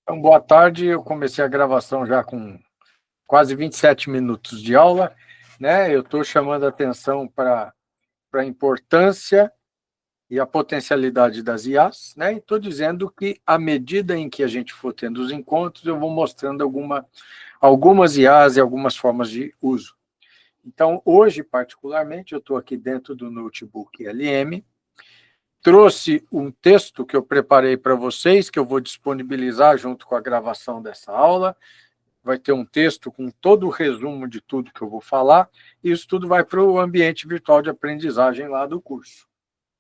Então, boa tarde. Eu comecei a gravação já com quase 27 minutos de aula, né? Eu estou chamando a atenção para a importância e a potencialidade das IAs, né? E estou dizendo que, à medida em que a gente for tendo os encontros, eu vou mostrando algumas IAs e algumas formas de uso. Então, hoje, particularmente, eu estou aqui dentro do notebook LM, trouxe um texto que eu preparei para vocês, que eu vou disponibilizar junto com a gravação dessa aula. Vai ter um texto com todo o resumo de tudo que eu vou falar, e isso tudo vai para o ambiente virtual de aprendizagem lá do curso.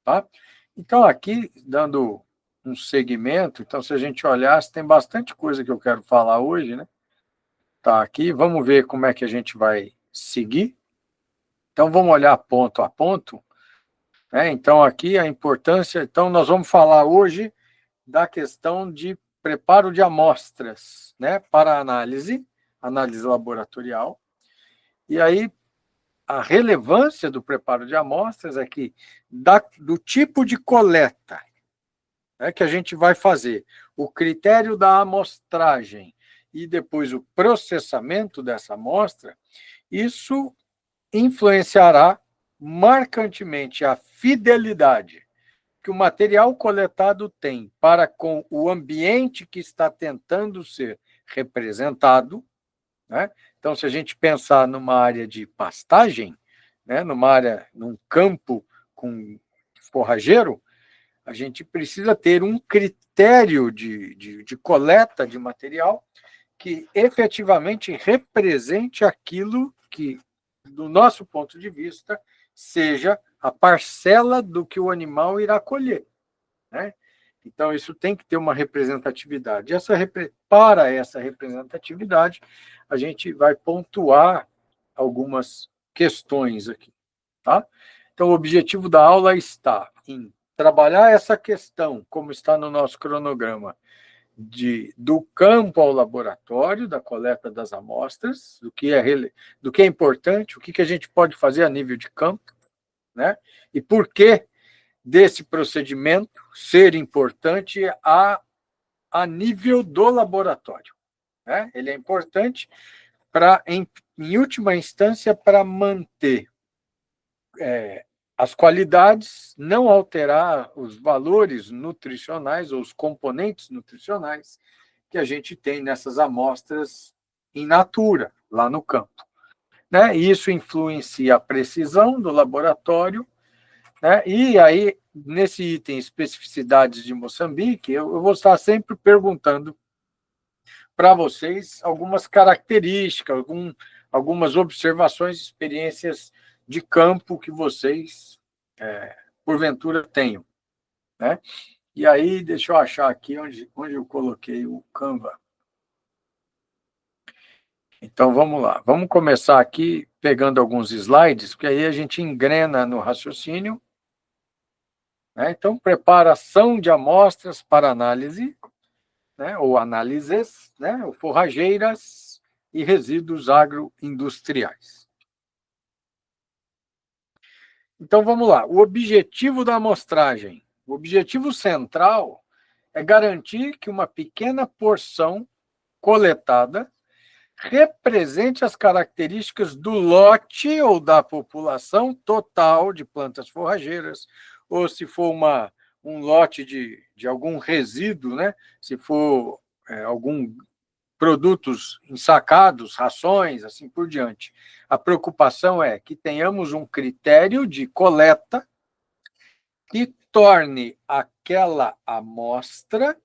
Tá? Então, aqui, dando um segmento, então, se a gente olhar, tem bastante coisa que eu quero falar hoje, né? Tá aqui, vamos ver como é que a gente vai seguir. Então, vamos olhar ponto a ponto, né? Então, aqui a importância, então, nós vamos falar hoje da questão de preparo de amostras, né, para análise laboratorial. E aí, a relevância do preparo de amostras é que, do tipo de coleta, né, que a gente vai fazer, o critério da amostragem e depois o processamento dessa amostra, isso influenciará marcantemente a fidelidade que o material coletado tem para com o ambiente que está tentando ser representado, né? Então, se a gente pensar numa área de pastagem, né, num campo com forrageiro, a gente precisa ter um critério de coleta de material que efetivamente represente aquilo que, do nosso ponto de vista, seja a parcela do que o animal irá colher, né? Então, isso tem que ter uma representatividade. Para essa representatividade, a gente vai pontuar algumas questões aqui. Tá? Então, o objetivo da aula está em trabalhar essa questão, como está no nosso cronograma, do campo ao laboratório, da coleta das amostras, do que é importante, o que a gente pode fazer a nível de campo, né? E por que desse procedimento ser importante a nível do laboratório, né? Ele é importante em última instância, para manter as qualidades, não alterar os valores nutricionais ou os componentes nutricionais que a gente tem nessas amostras in natura, lá no campo, né? E isso influencia a precisão do laboratório, né? E aí, nesse item especificidades de Moçambique, eu vou estar sempre perguntando para vocês algumas características, algumas observações, experiências de campo que vocês, porventura, tenham, né? E aí, deixa eu achar aqui onde eu coloquei o Canva. Então, vamos lá. Vamos começar aqui pegando alguns slides, porque aí a gente engrena no raciocínio, né? Então, preparação de amostras para análise, né? Ou análises, né? Ou forrageiras e resíduos agroindustriais. Então, vamos lá. O objetivo da amostragem. O objetivo central é garantir que uma pequena porção coletada represente as características do lote ou da população total de plantas forrageiras, ou se for um lote de algum resíduo, né? Se for algum produtos ensacados, rações, assim por diante. A preocupação é que tenhamos um critério de coleta que torne aquela amostra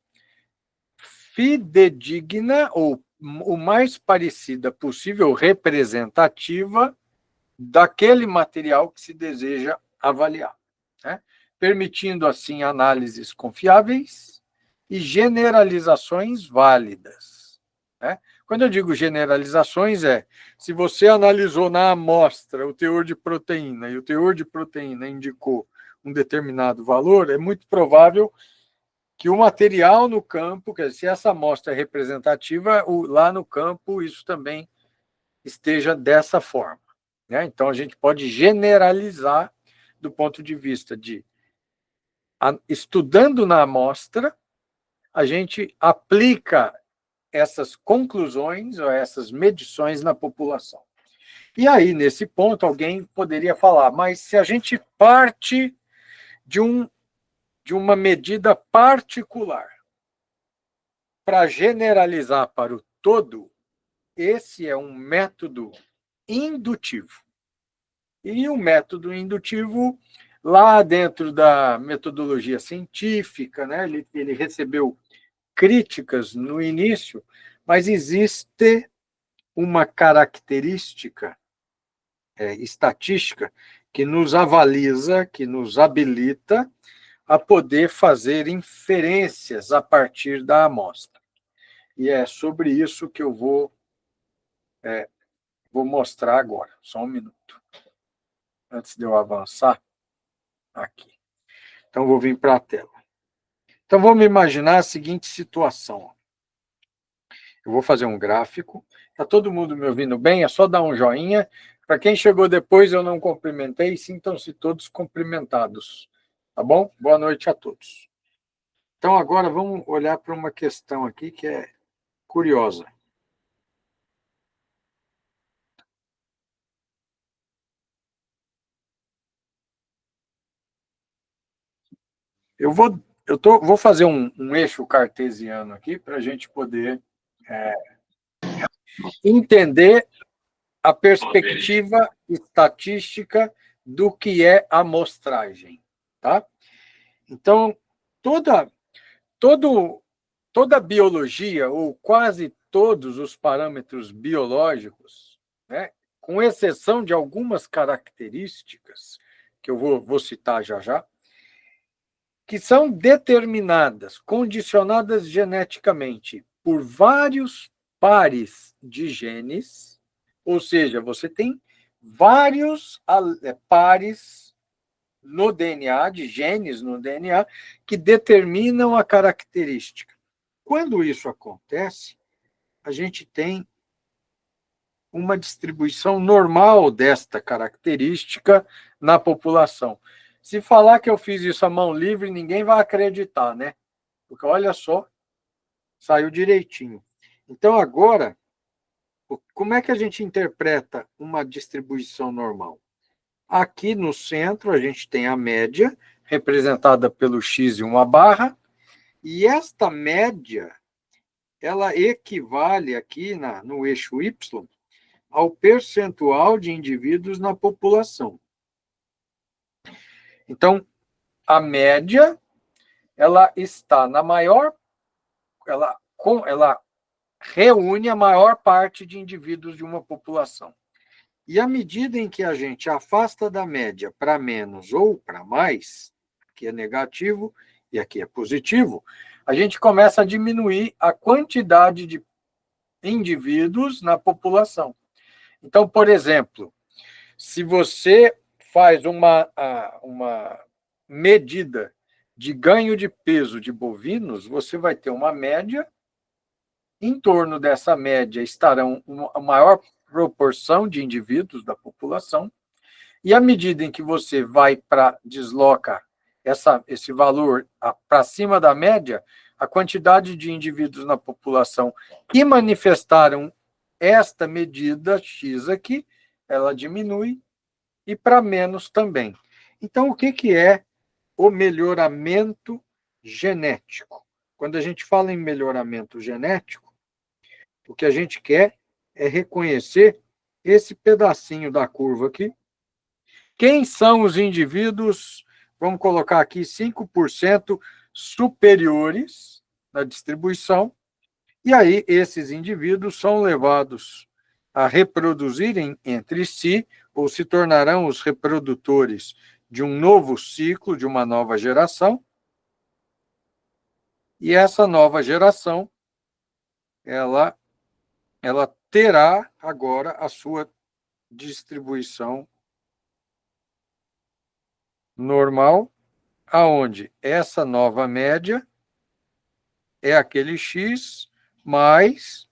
fidedigna ou o mais parecida possível, representativa daquele material que se deseja avaliar, né? Permitindo, assim, análises confiáveis e generalizações válidas, né? Quando eu digo generalizações, se você analisou na amostra o teor de proteína e o teor de proteína indicou um determinado valor, é muito provável que o material no campo, quer dizer, se essa amostra é representativa, lá no campo isso também esteja dessa forma, né? Então, a gente pode generalizar do ponto de vista de, estudando na amostra, a gente aplica essas conclusões ou essas medições na população. E aí, nesse ponto, alguém poderia falar, mas se a gente parte de uma medida particular para generalizar para o todo, esse é um método indutivo. E o método indutivo, lá dentro da metodologia científica, né, ele recebeu críticas no início, mas existe uma característica estatística que nos avaliza, que nos habilita a poder fazer inferências a partir da amostra. E é sobre isso que eu vou mostrar agora. Só um minuto, antes de eu avançar aqui. Então, vou vir para a tela. Então, vamos imaginar a seguinte situação. Eu vou fazer um gráfico. Está todo mundo me ouvindo bem? É só dar um joinha. Para quem chegou depois, eu não cumprimentei. Sintam-se todos cumprimentados. Tá bom? Boa noite a todos. Então, agora vamos olhar para uma questão aqui que é curiosa. Vou fazer um eixo cartesiano aqui para a gente poder entender a perspectiva estatística do que é amostragem, tá? Então, toda, todo, toda a biologia, ou quase todos os parâmetros biológicos, né, com exceção de algumas características, que eu vou citar já já, que são determinadas, condicionadas geneticamente por vários pares de genes, ou seja, você tem vários pares no DNA, de genes no DNA, que determinam a característica. Quando isso acontece, a gente tem uma distribuição normal desta característica na população. Se falar que eu fiz isso à mão livre, ninguém vai acreditar, né? Porque olha só, saiu direitinho. Então, agora, como é que a gente interpreta uma distribuição normal? Aqui no centro, a gente tem a média, representada pelo x e uma barra, e esta média, ela equivale aqui no eixo y ao percentual de indivíduos na população. Então, a média, ela está na maior, ela reúne a maior parte de indivíduos de uma população. E à medida em que a gente afasta da média para menos ou para mais, aqui é negativo e aqui é positivo, a gente começa a diminuir a quantidade de indivíduos na população. Então, por exemplo, se você faz uma medida de ganho de peso de bovinos, você vai ter uma média, em torno dessa média estarão a maior proporção de indivíduos da população, e à medida em que você desloca esse valor para cima da média, a quantidade de indivíduos na população que manifestaram esta medida X aqui, ela diminui, e para menos também. Então, o que é o melhoramento genético? Quando a gente fala em melhoramento genético, o que a gente quer é reconhecer esse pedacinho da curva aqui. Quem são os indivíduos, vamos colocar aqui 5% superiores na distribuição, e aí esses indivíduos são levados a reproduzirem entre si, ou se tornarão os reprodutores de um novo ciclo, de uma nova geração, e essa nova geração, ela terá agora a sua distribuição normal, aonde essa nova média é aquele X mais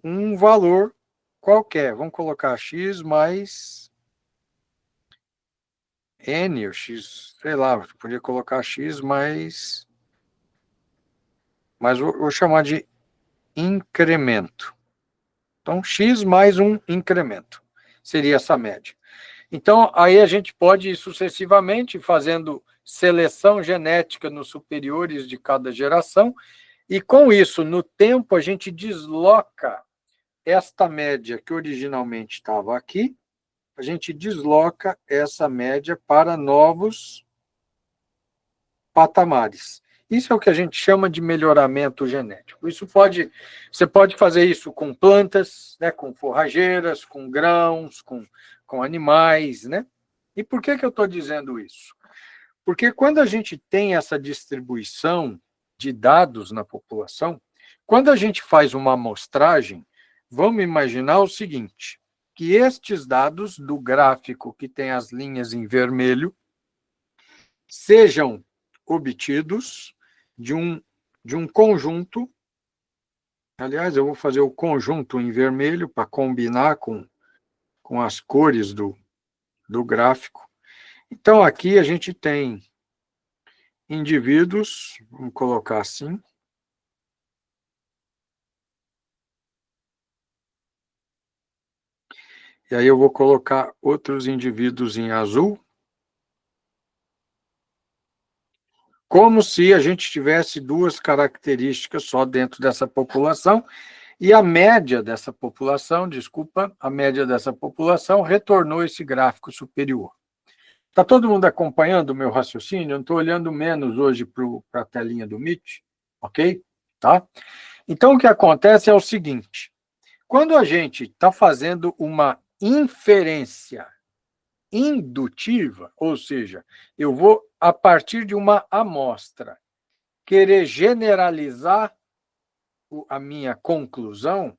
um valor qualquer. Vamos colocar X mais N, ou X, sei lá, podia colocar X mais. Mas vou chamar de incremento. Então, x mais um incremento seria essa média. Então, aí a gente pode ir sucessivamente fazendo seleção genética nos superiores de cada geração, e com isso, no tempo, a gente desloca esta média que originalmente estava aqui, a gente desloca essa média para novos patamares. Isso é o que a gente chama de melhoramento genético. Você pode fazer isso com plantas, né, com forrageiras, com grãos, com animais, né? E por que eu estou dizendo isso? Porque quando a gente tem essa distribuição de dados na população, quando a gente faz uma amostragem, vamos imaginar o seguinte, que estes dados do gráfico que tem as linhas em vermelho sejam obtidos de um conjunto. Aliás, eu vou fazer o conjunto em vermelho para combinar com as cores do gráfico. Então, aqui a gente tem indivíduos, vamos colocar assim. E aí eu vou colocar outros indivíduos em azul. Como se a gente tivesse duas características só dentro dessa população, e a média dessa população, a média dessa população retornou esse gráfico superior. Está todo mundo acompanhando o meu raciocínio? Eu não estou olhando menos hoje para a telinha do Meet, ok? Tá? Então, o que acontece é o seguinte, quando a gente está fazendo uma inferência indutiva, ou seja, eu vou, a partir de uma amostra, querer generalizar a minha conclusão,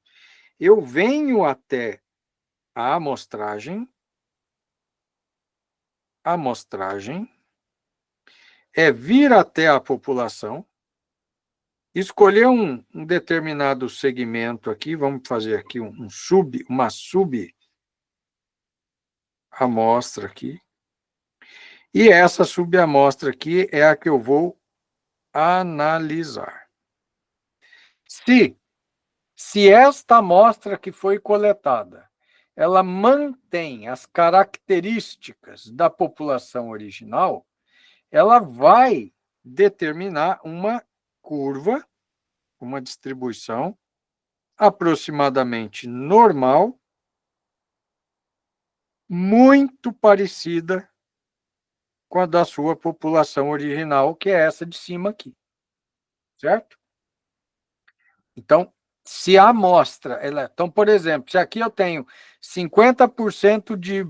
eu venho até a amostragem é vir até a população, escolher um determinado segmento aqui, vamos fazer aqui uma subamostra aqui, e essa subamostra aqui é a que eu vou analisar. Se esta amostra que foi coletada, ela mantém as características da população original, ela vai determinar uma curva, uma distribuição aproximadamente normal, muito parecida com a da sua população original, que é essa de cima aqui, certo? Então, se a amostra, então, por exemplo, se aqui eu tenho 50% de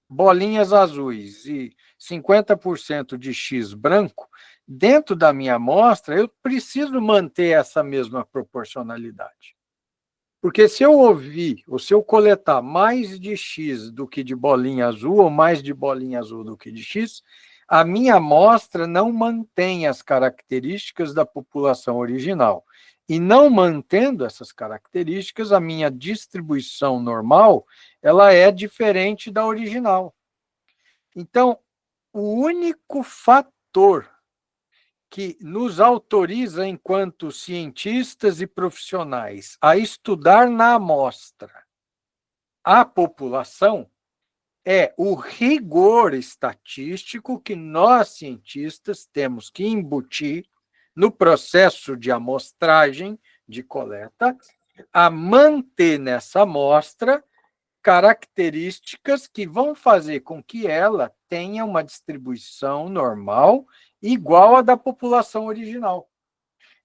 bolinhas azuis e 50% de X branco, dentro da minha amostra, eu preciso manter essa mesma proporcionalidade. Porque se eu ouvir, ou se eu coletar mais de X do que de bolinha azul, ou mais de bolinha azul do que de X, a minha amostra não mantém as características da população original. E não mantendo essas características, a minha distribuição normal, ela é diferente da original. Então, o único fator que nos autoriza, enquanto cientistas e profissionais, a estudar na amostra a população é o rigor estatístico que nós, cientistas, temos que embutir no processo de amostragem, de coleta, a manter nessa amostra características que vão fazer com que ela tenha uma distribuição normal igual à da população original.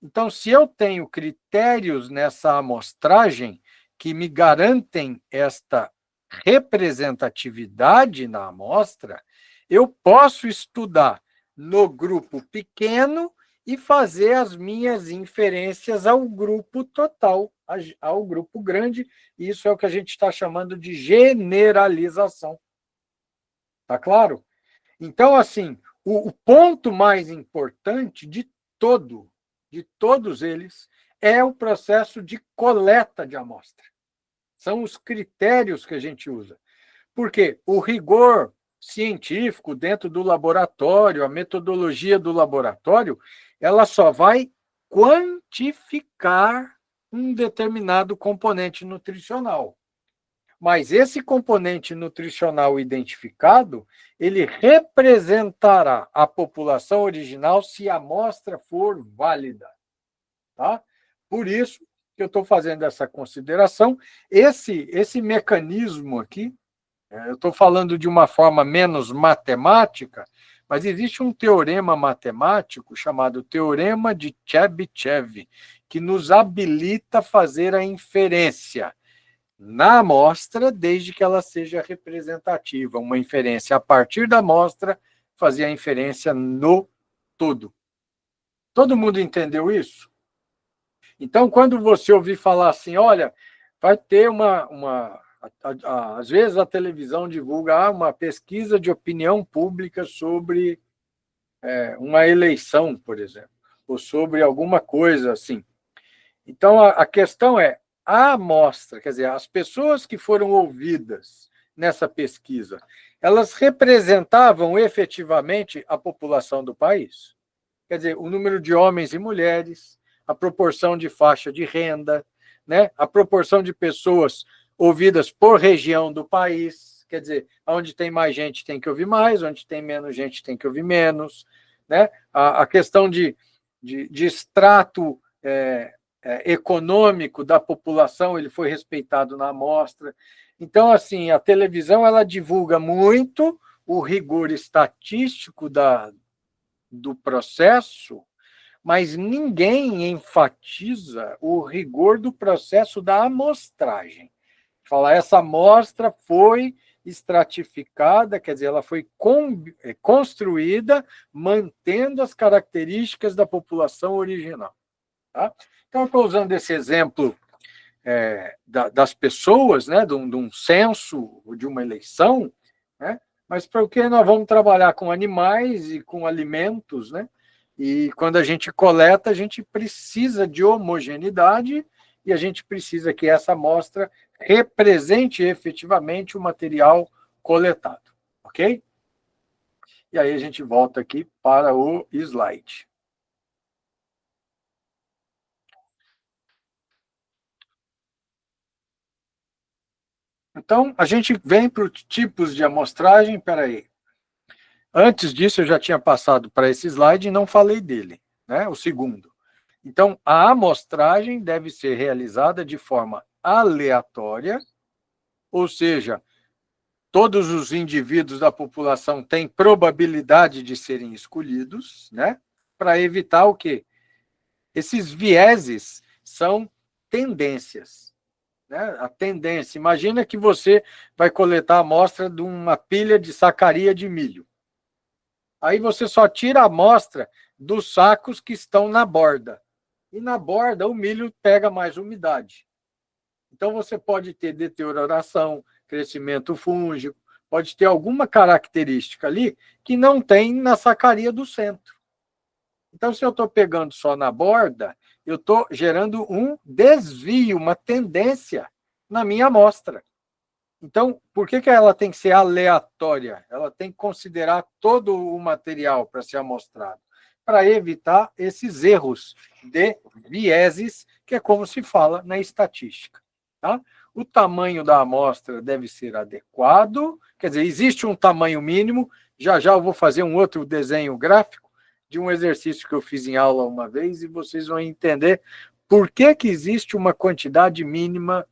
Então, se eu tenho critérios nessa amostragem que me garantem esta representatividade na amostra, eu posso estudar no grupo pequeno e fazer as minhas inferências ao grupo total, ao grupo grande. Isso é o que a gente está chamando de generalização. Tá claro? Então, assim, o ponto mais importante de todos eles, é o processo de coleta de amostra. São os critérios que a gente usa. Porque o rigor científico dentro do laboratório, a metodologia do laboratório, ela só vai quantificar um determinado componente nutricional. Mas esse componente nutricional identificado, ele representará a população original se a amostra for válida. Tá? Por isso que eu estou fazendo essa consideração. Esse mecanismo aqui, eu estou falando de uma forma menos matemática, mas existe um teorema matemático chamado Teorema de Chebyshev, que nos habilita a fazer a inferência na amostra, desde que ela seja representativa. Uma inferência a partir da amostra, fazer a inferência no todo. Todo mundo entendeu isso? Então, quando você ouvir falar assim, olha, vai ter às vezes a televisão divulga uma pesquisa de opinião pública sobre uma eleição, por exemplo, ou sobre alguma coisa assim. Então, a questão é, a amostra, quer dizer, as pessoas que foram ouvidas nessa pesquisa, elas representavam efetivamente a população do país? Quer dizer, o número de homens e mulheres, a proporção de faixa de renda, né? A proporção de pessoas ouvidas por região do país, quer dizer, onde tem mais gente tem que ouvir mais, onde tem menos gente tem que ouvir menos, né? A questão de extrato econômico da população, ele foi respeitado na amostra. Então, assim, a televisão ela divulga muito o rigor estatístico do processo, mas ninguém enfatiza o rigor do processo da amostragem. Falar, essa amostra foi estratificada, quer dizer, ela foi construída mantendo as características da população original. Tá? Então, eu estou usando esse exemplo das pessoas, né, de um censo, de uma eleição, né, mas porque nós vamos trabalhar com animais e com alimentos, né? E quando a gente coleta, a gente precisa de homogeneidade e a gente precisa que essa amostra represente efetivamente o material coletado, ok? E aí a gente volta aqui para o slide. Então, a gente vem para os tipos de amostragem. Espera aí. Antes disso, eu já tinha passado para esse slide e não falei dele, né? O segundo. Então, a amostragem deve ser realizada de forma aleatória, ou seja, todos os indivíduos da população têm probabilidade de serem escolhidos, né? Para evitar o quê? Esses vieses são tendências, né? A tendência. Imagina que você vai coletar a amostra de uma pilha de sacaria de milho. Aí você só tira a amostra dos sacos que estão na borda. E na borda o milho pega mais umidade. Então você pode ter deterioração, crescimento fúngico, pode ter alguma característica ali que não tem na sacaria do centro. Então, se eu estou pegando só na borda, eu estou gerando um desvio, uma tendência na minha amostra. Então, por que ela tem que ser aleatória? Ela tem que considerar todo o material para ser amostrado, para evitar esses erros de vieses, que é como se fala na estatística. Tá? O tamanho da amostra deve ser adequado, quer dizer, existe um tamanho mínimo, já eu vou fazer um outro desenho gráfico de um exercício que eu fiz em aula uma vez e vocês vão entender por que existe uma quantidade mínima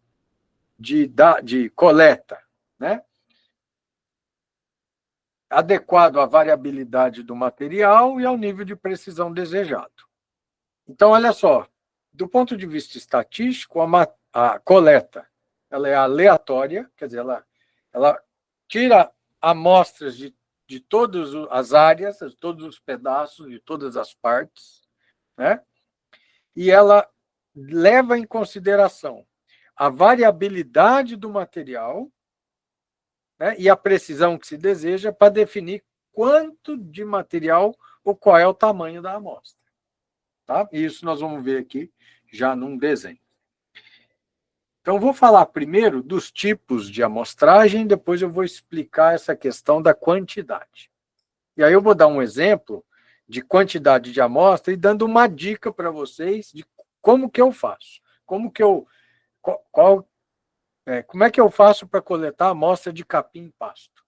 de coleta, né? Adequado à variabilidade do material e ao nível de precisão desejado. Então, olha só, do ponto de vista estatístico, a coleta ela é aleatória, quer dizer, ela tira amostras de todas as áreas, de todos os pedaços, de todas as partes, né? E ela leva em consideração a variabilidade do material, né, e a precisão que se deseja para definir quanto de material ou qual é o tamanho da amostra. Tá? Isso nós vamos ver aqui já num desenho. Então, vou falar primeiro dos tipos de amostragem, depois eu vou explicar essa questão da quantidade. E aí eu vou dar um exemplo de quantidade de amostra e dando uma dica para vocês de como que eu faço. como que eu... como é que eu faço para coletar a amostra de capim-pasto?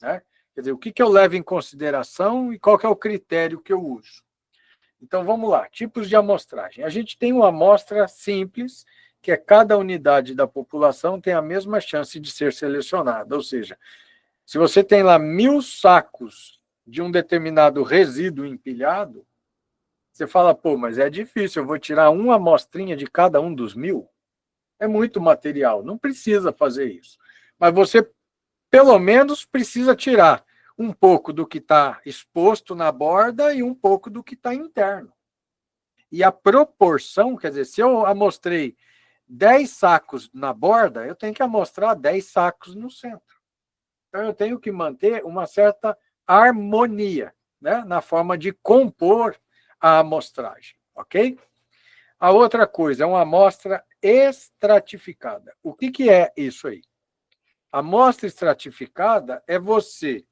Né? Quer dizer, o que eu levo em consideração e qual que é o critério que eu uso? Então, vamos lá, tipos de amostragem. A gente tem uma amostra simples, que é cada unidade da população tem a mesma chance de ser selecionada, ou seja, se você tem lá 1.000 sacos de um determinado resíduo empilhado, você fala, pô, mas é difícil, eu vou tirar uma amostrinha de cada um dos 1.000? É muito material, não precisa fazer isso. Mas você, pelo menos, precisa tirar um pouco do que está exposto na borda e um pouco do que está interno. E a proporção, quer dizer, se eu amostrei 10 sacos na borda, eu tenho que amostrar 10 sacos no centro. Então, eu tenho que manter uma certa harmonia, né, na forma de compor a amostragem, ok? A outra coisa é uma amostra estratificada. O que é isso aí? A amostra estratificada é você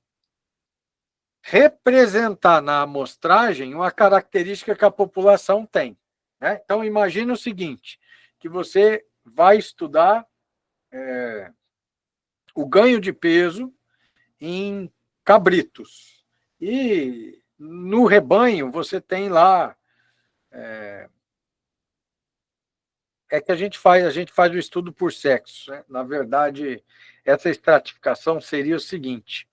representar na amostragem uma característica que a população tem. Né? Então, imagine o seguinte, que você vai estudar o ganho de peso em cabritos. E no rebanho você tem lá... que a gente faz o estudo por sexo. Né? Na verdade, essa estratificação seria o seguinte...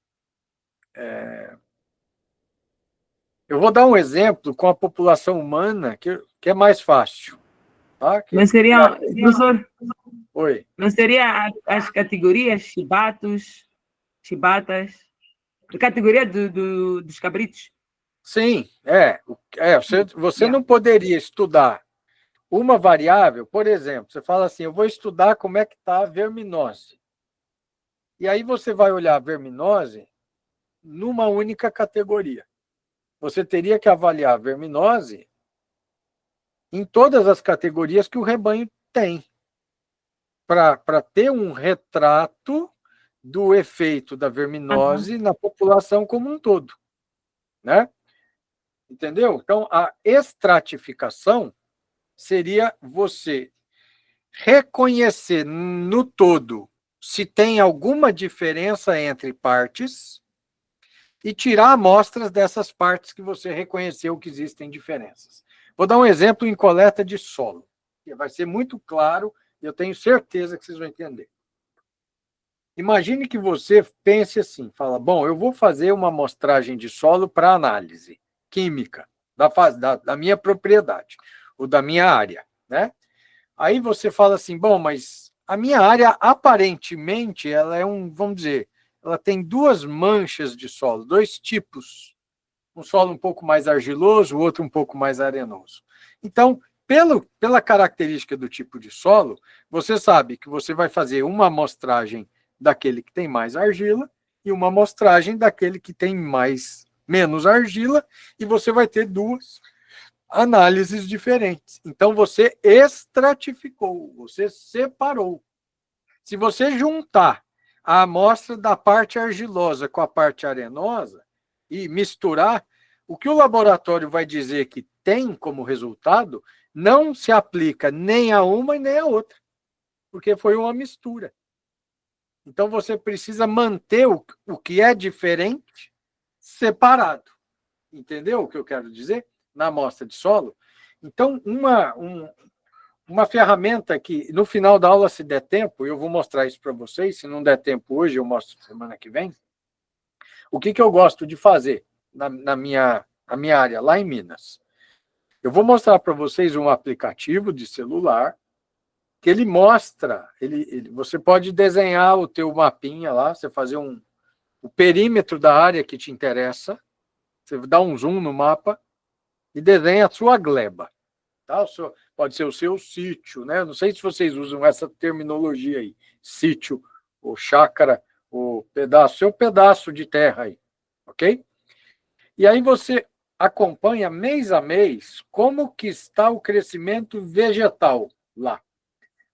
Eu vou dar um exemplo com a população humana, que é mais fácil. Tá? Não seria, professor, Oi. não seria as categorias chibatas, a categoria dos cabritos? Sim, você não poderia estudar uma variável, por exemplo, você fala assim, eu vou estudar como é que está a verminose. E aí você vai olhar a verminose numa única categoria. Você teria que avaliar a verminose em todas as categorias que o rebanho tem, para ter um retrato do efeito da verminose na população como um todo. Né? Entendeu? Então, a estratificação seria você reconhecer no todo se tem alguma diferença entre partes e tirar amostras dessas partes que você reconheceu que existem diferenças. Vou dar um exemplo em coleta de solo, que vai ser muito claro e eu tenho certeza que vocês vão entender. Imagine que você pense assim, fala, bom, eu vou fazer uma amostragem de solo para análise química da minha propriedade, ou da minha área, né? Aí você fala assim, bom, mas a minha área, aparentemente, ela é vamos dizer, ela tem duas manchas de solo, dois tipos. Um solo um pouco mais argiloso, o outro um pouco mais arenoso. Então, pela característica do tipo de solo, você sabe que você vai fazer uma amostragem daquele que tem mais argila e uma amostragem daquele que tem menos argila, e você vai ter duas análises diferentes. Então, você estratificou, você separou. Se você juntar a amostra da parte argilosa com a parte arenosa e misturar, o que o laboratório vai dizer que tem como resultado não se aplica nem a uma e nem a outra, porque foi uma mistura. Então, você precisa manter o que é diferente separado. Entendeu o que eu quero dizer? Na amostra de solo. Então, uma ferramenta que, no final da aula, se der tempo, eu vou mostrar isso para vocês, se não der tempo hoje, eu mostro semana que vem, o que eu gosto de fazer na minha área, lá em Minas. Eu vou mostrar para vocês um aplicativo de celular, que ele mostra, você pode desenhar o teu mapinha lá, você fazer o perímetro da área que te interessa, você dá um zoom no mapa e desenha a sua gleba. Tá? Pode ser o seu sítio, né? Não sei se vocês usam essa terminologia aí, sítio, ou chácara, ou seu pedaço de terra aí, ok? E aí você acompanha mês a mês como que está o crescimento vegetal lá.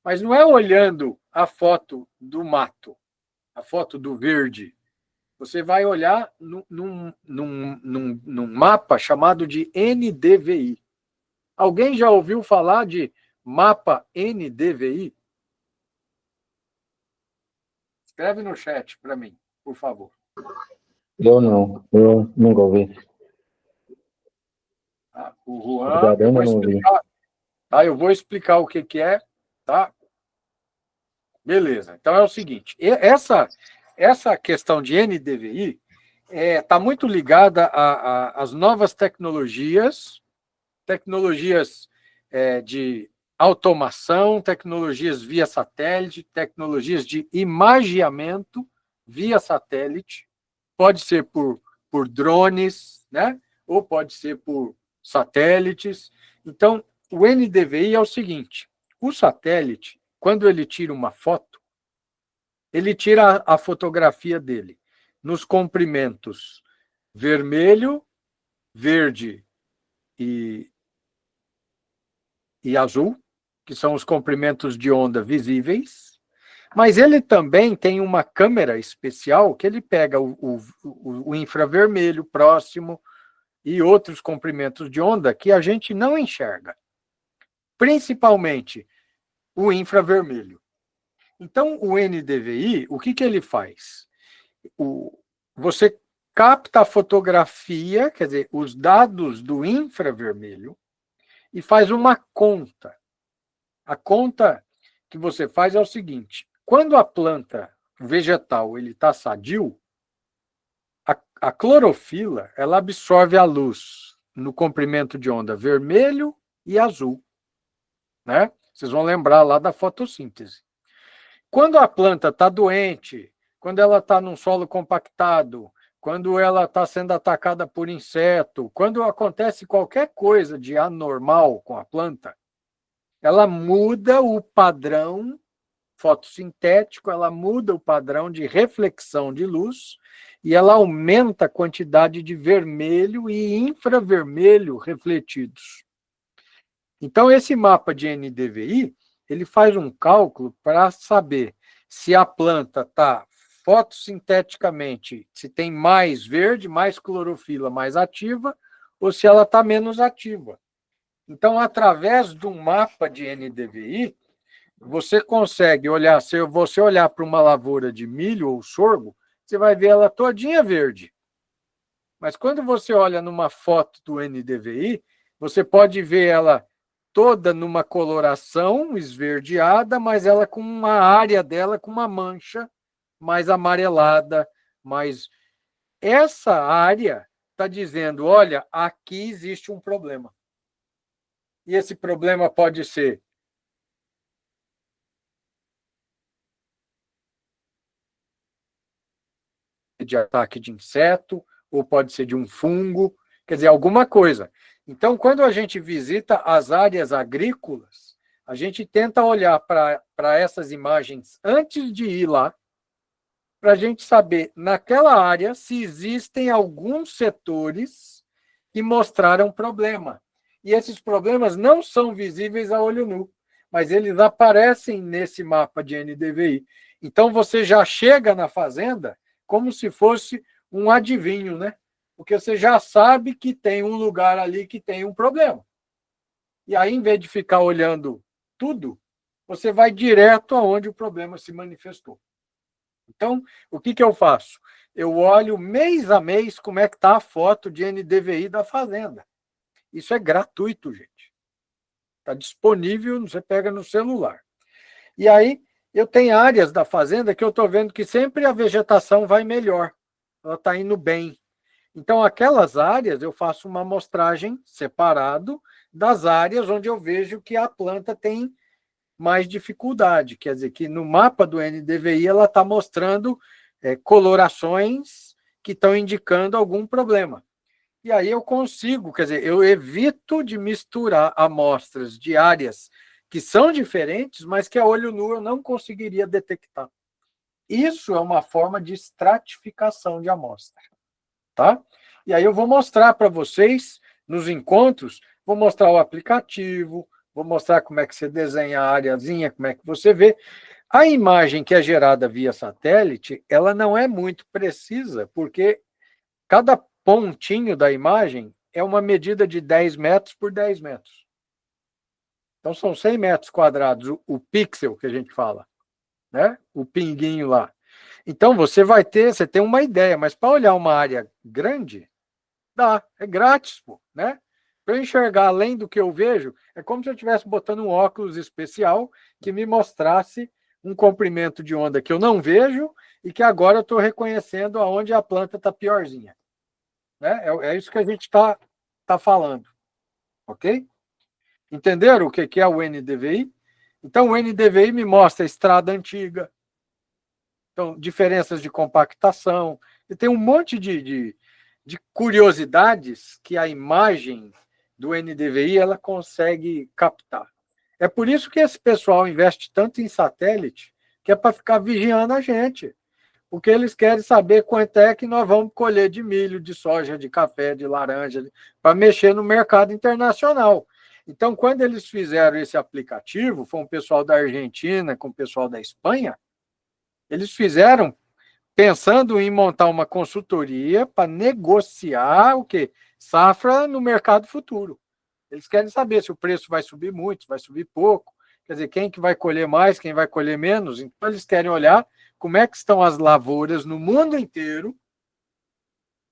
Mas não é olhando a foto do mato, a foto do verde. Você vai olhar num mapa chamado de NDVI. Alguém já ouviu falar de mapa NDVI? Escreve no chat para mim, por favor. Eu nunca ouvi. Tá? O Juan, eu vou explicar o que é, tá? Beleza. Então é o seguinte, essa questão de NDVI está muito ligada às novas tecnologias de automação, tecnologias via satélite, tecnologias de imageamento via satélite, pode ser por drones, né? Ou pode ser por satélites. Então, o NDVI é o seguinte, o satélite, quando ele tira uma foto, ele tira a fotografia dele nos comprimentos vermelho, verde e azul, que são os comprimentos de onda visíveis, mas ele também tem uma câmera especial que ele pega o infravermelho próximo e outros comprimentos de onda que a gente não enxerga, principalmente o infravermelho. Então, o NDVI, o que ele faz? Você capta a fotografia, quer dizer, os dados do infravermelho, e faz uma conta. A conta que você faz é o seguinte, quando a planta vegetal está sadio, a clorofila ela absorve a luz no comprimento de onda vermelho e azul. Né? Vocês vão lembrar lá da fotossíntese. Quando a planta está doente, quando ela está num solo compactado, quando ela está sendo atacada por inseto, quando acontece qualquer coisa de anormal com a planta, ela muda o padrão fotossintético, ela muda o padrão de reflexão de luz e ela aumenta a quantidade de vermelho e infravermelho refletidos. Então, esse mapa de NDVI, ele faz um cálculo para saber se a planta está fotossinteticamente, se tem mais verde, mais clorofila mais ativa, ou se ela está menos ativa. Então, através de um mapa de NDVI, você consegue olhar, se você olhar para uma lavoura de milho ou sorgo, você vai ver ela todinha verde. Mas quando você olha numa foto do NDVI, você pode ver ela toda numa coloração esverdeada, mas ela com uma área dela com uma mancha mais amarelada, mas essa área está dizendo, olha, aqui existe um problema. E esse problema pode ser de ataque de inseto, ou pode ser de um fungo, quer dizer, alguma coisa. Então, quando a gente visita as áreas agrícolas, a gente tenta olhar para essas imagens antes de ir lá, para a gente saber, naquela área, se existem alguns setores que mostraram problema. E esses problemas não são visíveis a olho nu, mas eles aparecem nesse mapa de NDVI. Então, você já chega na fazenda como se fosse um adivinho, né? Porque você já sabe que tem um lugar ali que tem um problema. E aí, em vez de ficar olhando tudo, você vai direto aonde o problema se manifestou. Então, o que eu faço? Eu olho mês a mês como é que está a foto de NDVI da fazenda. Isso é gratuito, gente. Está disponível, você pega no celular. E aí, eu tenho áreas da fazenda que eu estou vendo que sempre a vegetação vai melhor. Ela está indo bem. Então, aquelas áreas, eu faço uma amostragem separado das áreas onde eu vejo que a planta tem mais dificuldade. Quer dizer, que no mapa do NDVI ela está mostrando colorações que estão indicando algum problema. E aí eu consigo, quer dizer, eu evito de misturar amostras de áreas que são diferentes, mas que a olho nu eu não conseguiria detectar. Isso é uma forma de estratificação de amostra. Tá? E aí eu vou mostrar para vocês, nos encontros, vou mostrar o aplicativo, vou mostrar como é que você desenha a areazinha, como é que você vê. A imagem que é gerada via satélite, ela não é muito precisa, porque cada pontinho da imagem é uma medida de 10 metros por 10 metros. Então, são 100 metros quadrados, o pixel que a gente fala, né? O pinguinho lá. Então, você tem uma ideia, mas para olhar uma área grande, dá, é grátis, pô, né? Para eu enxergar além do que eu vejo, é como se eu estivesse botando um óculos especial que me mostrasse um comprimento de onda que eu não vejo e que agora eu estou reconhecendo aonde a planta está piorzinha. Né? É isso que a gente tá falando, ok? Entenderam o que é o NDVI? Então, o NDVI me mostra a estrada antiga, então, diferenças de compactação, e tem um monte de curiosidades que a imagem do NDVI ela consegue captar. É por isso que esse pessoal investe tanto em satélite, que é para ficar vigiando a gente, porque eles querem saber quanto é que nós vamos colher de milho, de soja, de café, de laranja, para mexer no mercado internacional. Então, quando eles fizeram esse aplicativo, foi um pessoal da Argentina com o pessoal da Espanha, eles fizeram pensando em montar uma consultoria para negociar o quê? Safra no mercado futuro. Eles querem saber se o preço vai subir muito, se vai subir pouco, quer dizer, quem que vai colher mais, quem vai colher menos. Então, eles querem olhar como é que estão as lavouras no mundo inteiro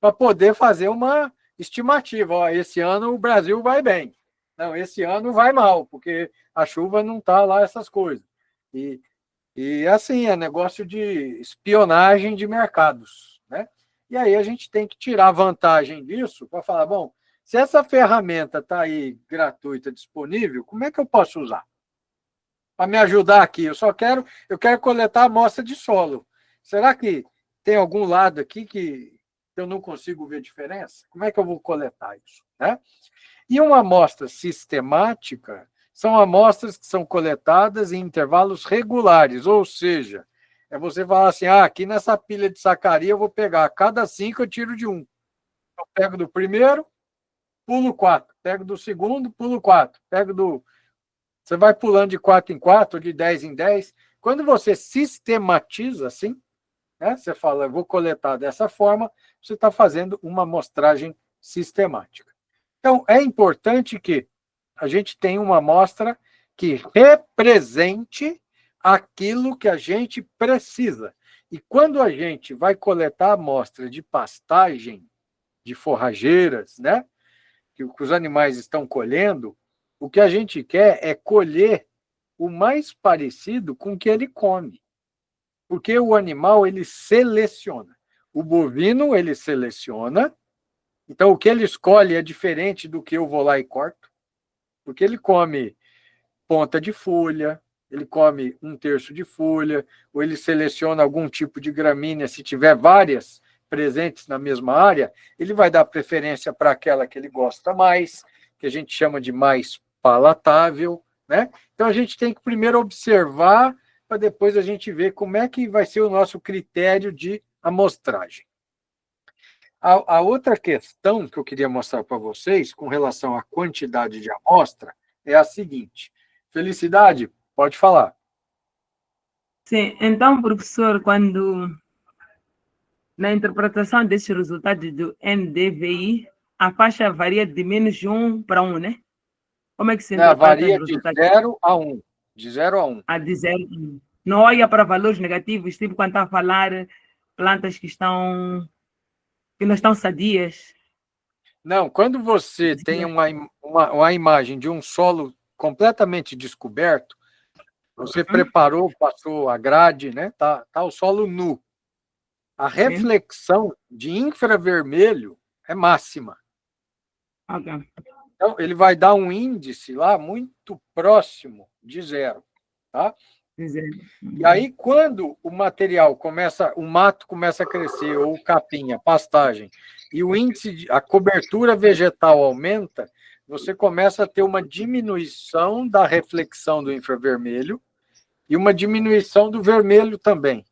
para poder fazer uma estimativa. Ó, esse ano o Brasil vai bem. Não, esse ano vai mal, porque a chuva não está lá, essas coisas. E assim, é negócio de espionagem de mercados, né? E aí a gente tem que tirar vantagem disso para falar, bom, se essa ferramenta está aí gratuita, disponível, como é que eu posso usar? Para me ajudar aqui, eu quero coletar amostra de solo. Será que tem algum lado aqui que eu não consigo ver diferença? Como é que eu vou coletar isso, né? E uma amostra sistemática são amostras que são coletadas em intervalos regulares, ou seja, é você falar assim, aqui nessa pilha de sacaria eu vou pegar, a cada 5 eu tiro de 1. Eu pego do primeiro, pulo 4, pego do segundo, pulo 4, pego do... Você vai pulando de 4 em 4, de 10 em 10. Quando você sistematiza assim, né, você fala, eu vou coletar dessa forma, você está fazendo uma amostragem sistemática. Então, é importante que a gente tenha uma amostra que represente aquilo que a gente precisa. E quando a gente vai coletar amostra de pastagem, de forrageiras, né, que os animais estão colhendo, o que a gente quer é colher o mais parecido com o que ele come. Porque o animal, ele seleciona. O bovino, ele seleciona. Então, o que ele escolhe é diferente do que eu vou lá e corto, porque ele come ponta de folha, ele come 1/3 de folha, ou ele seleciona algum tipo de gramínea, se tiver várias presentes na mesma área, ele vai dar preferência para aquela que ele gosta mais, que a gente chama de mais palatável, né? Então, a gente tem que primeiro observar, para depois a gente ver como é que vai ser o nosso critério de amostragem. A outra questão que eu queria mostrar para vocês, com relação à quantidade de amostra, é a seguinte. Felicidade, pode falar. Sim, então, professor, quando na interpretação desses resultados do NDVI, a faixa varia de -1 para 1, né? Como é que se interpreta os Varia de resultados? 0 a 1. De 0 a 1. A dizer, não olha para valores negativos, tipo quando está a falar plantas que não estão sadias. Não, quando você tem uma imagem de um solo completamente descoberto, você preparou, passou a grade, né? Tá o solo nu. A reflexão de infravermelho é máxima. Okay. Então, ele vai dar um índice lá muito próximo de 0. Tá? E aí, quando o mato começa a crescer, ou o capim, a pastagem, e o índice, a cobertura vegetal aumenta, você começa a ter uma diminuição da reflexão do infravermelho e uma diminuição do vermelho também.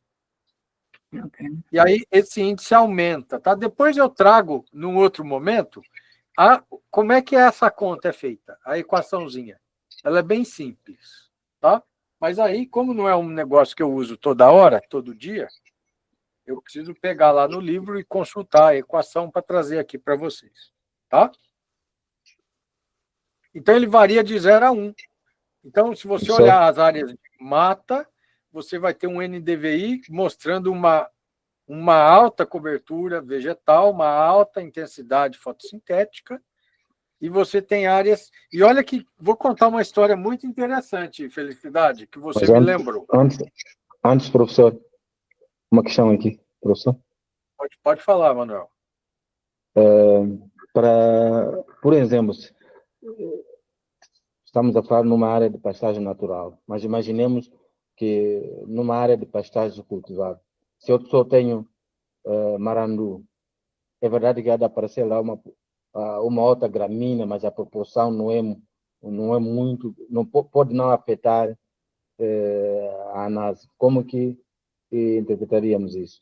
Okay. E aí, esse índice aumenta. Tá? Depois eu trago, num outro momento, como é que essa conta é feita? A equaçãozinha. Ela é bem simples. Tá? Mas aí, como não é um negócio que eu uso toda hora, todo dia, eu preciso pegar lá no livro e consultar a equação para trazer aqui para vocês. Tá? Então, ele varia de 0 a 1. Então, se você Professor, olhar as áreas de mata, você vai ter um NDVI mostrando uma alta cobertura vegetal, uma alta intensidade fotossintética, e você tem áreas... E olha que vou contar uma história muito interessante, Felicidade, que você mas me lembrou. antes, professor, uma questão aqui, professor. Pode falar, Manuel. Por exemplo, estamos a falar numa área de pastagem natural, mas imaginemos que numa área de pastagem cultivada, se eu só tenho marandu, é verdade que há de aparecer lá uma outra gramínea, mas a proporção não é muito, pode não afetar a análise. Como que interpretaríamos isso?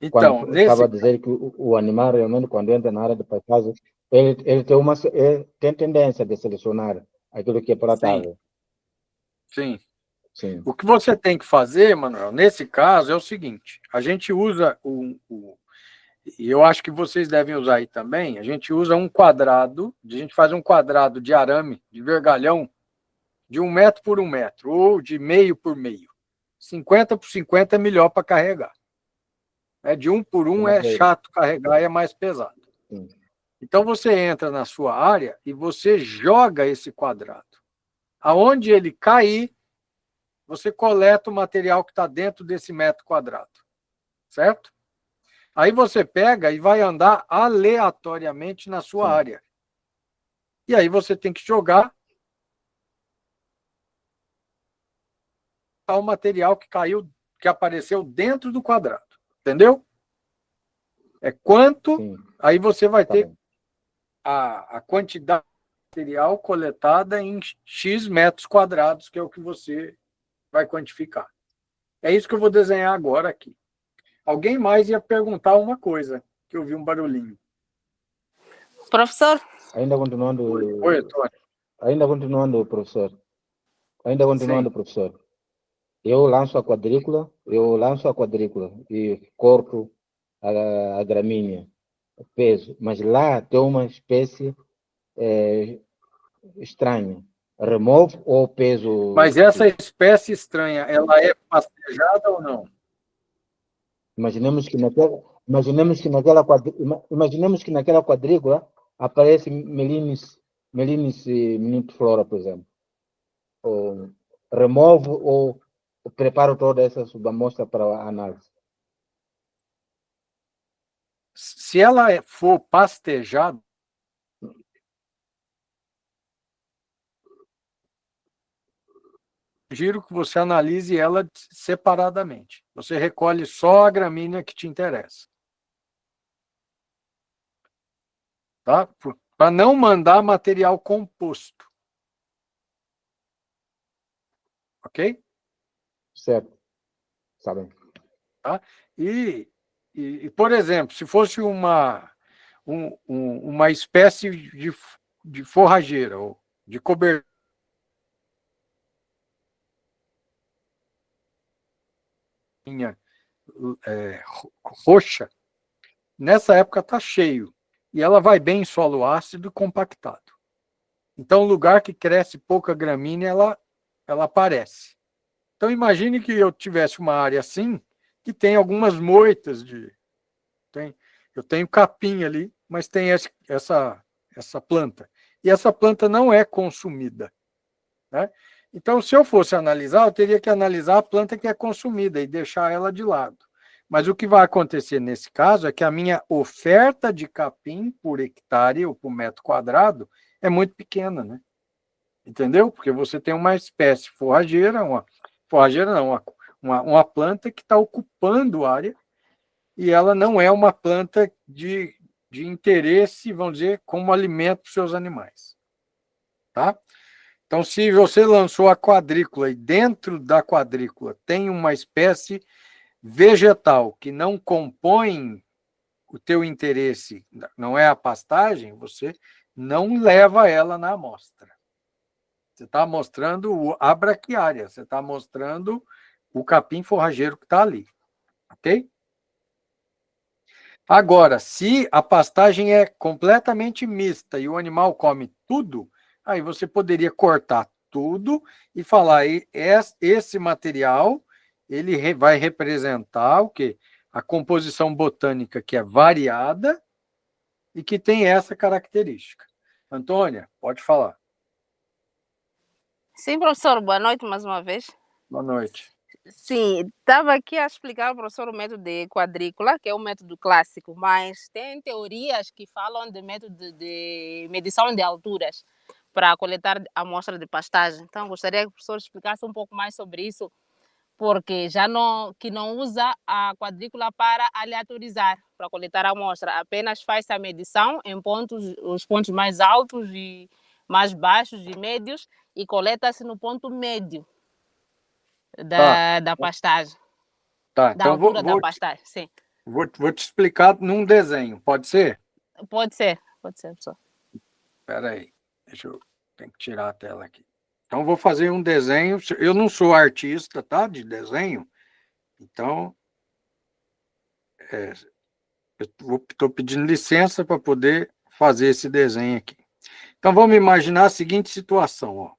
Então, Estava a dizer que o animal realmente, quando entra na área de pastagem, ele tem tendência de selecionar aquilo que é palatável. Sim. Sim. O que você tem que fazer, Manuel, nesse caso, é o seguinte: a gente usa e eu acho que vocês devem usar aí também, a gente usa um quadrado, a gente faz um quadrado de arame, de vergalhão, de 1 metro por 1 metro, ou de meio por meio. 50 por 50 é melhor para carregar. De 1 por 1 é chato carregar e é mais pesado. Sim. Então você entra na sua área e você joga esse quadrado. Aonde ele cair, você coleta o material que está dentro desse metro quadrado. Certo? Aí você pega e vai andar aleatoriamente na sua área. E aí você tem que jogar o material que caiu, que apareceu dentro do quadrado. Entendeu? É quanto, Sim. Aí você vai Tá ter bem. a quantidade de material coletada em X metros quadrados, que é o que você vai quantificar. É isso que eu vou desenhar agora aqui. Alguém mais ia perguntar uma coisa, que eu vi um barulhinho. Professor? Ainda continuando, Oi, Antônio. ainda continuando, professor. Ainda continuando, Sim. professor. Eu lanço a quadrícula e corto a gramínea, peso. Mas lá tem uma espécie estranha. Removo ou Mas peso essa fica? espécie estranha, ela é pastejada ou não? Imaginemos que imaginemos que naquela quadrícula aparece Melinis miniflora, por exemplo. Ou removo ou preparo toda essa subamostra para a análise. Se ela for pastejada, sugiro que você analise ela separadamente. Você recolhe só a gramínea que te interessa. Tá? Para não mandar material composto. Ok? Certo. Sabem. Tá? Por exemplo, se fosse uma espécie de forrageira ou de cobertura roxa, nessa época está cheio. E ela vai bem em solo ácido compactado. Então, lugar que cresce pouca gramínea, ela aparece. Então, imagine que eu tivesse uma área assim, que tem algumas moitas eu tenho capim ali, mas tem essa planta. E essa planta não é consumida. Né? Então, se eu fosse analisar, eu teria que analisar a planta que é consumida e deixar ela de lado. Mas o que vai acontecer nesse caso é que a minha oferta de capim por hectare ou por metro quadrado é muito pequena, né? Entendeu? Porque você tem uma espécie forrageira, uma planta que está ocupando área e ela não é uma planta de interesse, vamos dizer, como alimento para os seus animais. Tá? Então, se você lançou a quadrícula e dentro da quadrícula tem uma espécie vegetal que não compõe o teu interesse, não é a pastagem, você não leva ela na amostra. Você está mostrando a braquiária, você está mostrando o capim forrageiro que está ali. Ok? Agora, se a pastagem é completamente mista e o animal come tudo, aí você poderia cortar tudo e falar, esse material ele vai representar o quê? A composição botânica que é variada e que tem essa característica. Antônia, pode falar. Sim, professor, boa noite mais uma vez. Boa noite. Sim, estava aqui a explicar ao professor o método de quadrícula, que é um método clássico, mas tem teorias que falam de método de medição de alturas para coletar amostra de pastagem. Então, gostaria que o professor explicasse um pouco mais sobre isso, porque que não usa a quadrícula para aleatorizar, para coletar a amostra, apenas faz a medição em os pontos mais altos e mais baixos e médios, e coleta-se no ponto médio da pastagem, Tá, da então altura da pastagem, sim. Vou te explicar num desenho, pode ser? Pode ser, professor. Espera aí, tenho que tirar a tela aqui. Então, vou fazer um desenho. Eu não sou artista, tá, de desenho. Então, eu estou pedindo licença para poder fazer esse desenho aqui. Então, vamos imaginar a seguinte situação, ó.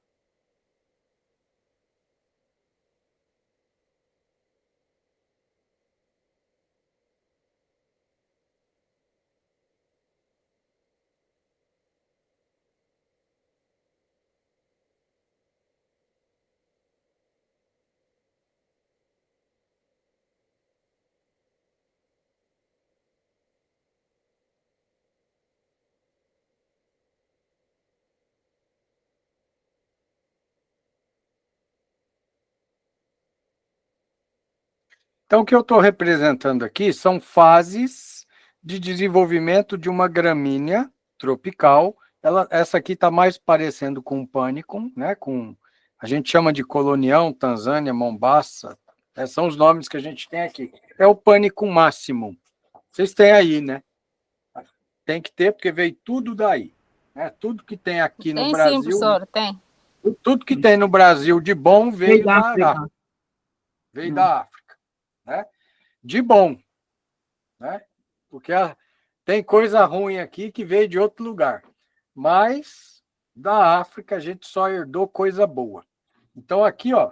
Então, o que eu estou representando aqui são fases de desenvolvimento de uma gramínea tropical. Essa aqui está mais parecendo com um pânico, né? A gente chama de colonião, Tanzânia, Mombasa. São os nomes que a gente tem aqui. É o pânico máximo. Vocês têm aí, né? Tem que ter, porque veio tudo daí. Né? Tudo que tem aqui no Brasil. Sim, professor, tem. Tudo que tem no Brasil de bom veio da África. África. Veio da África. Né? De bom. Né? Porque tem coisa ruim aqui que veio de outro lugar. Mas da África a gente só herdou coisa boa. Então, aqui, ó,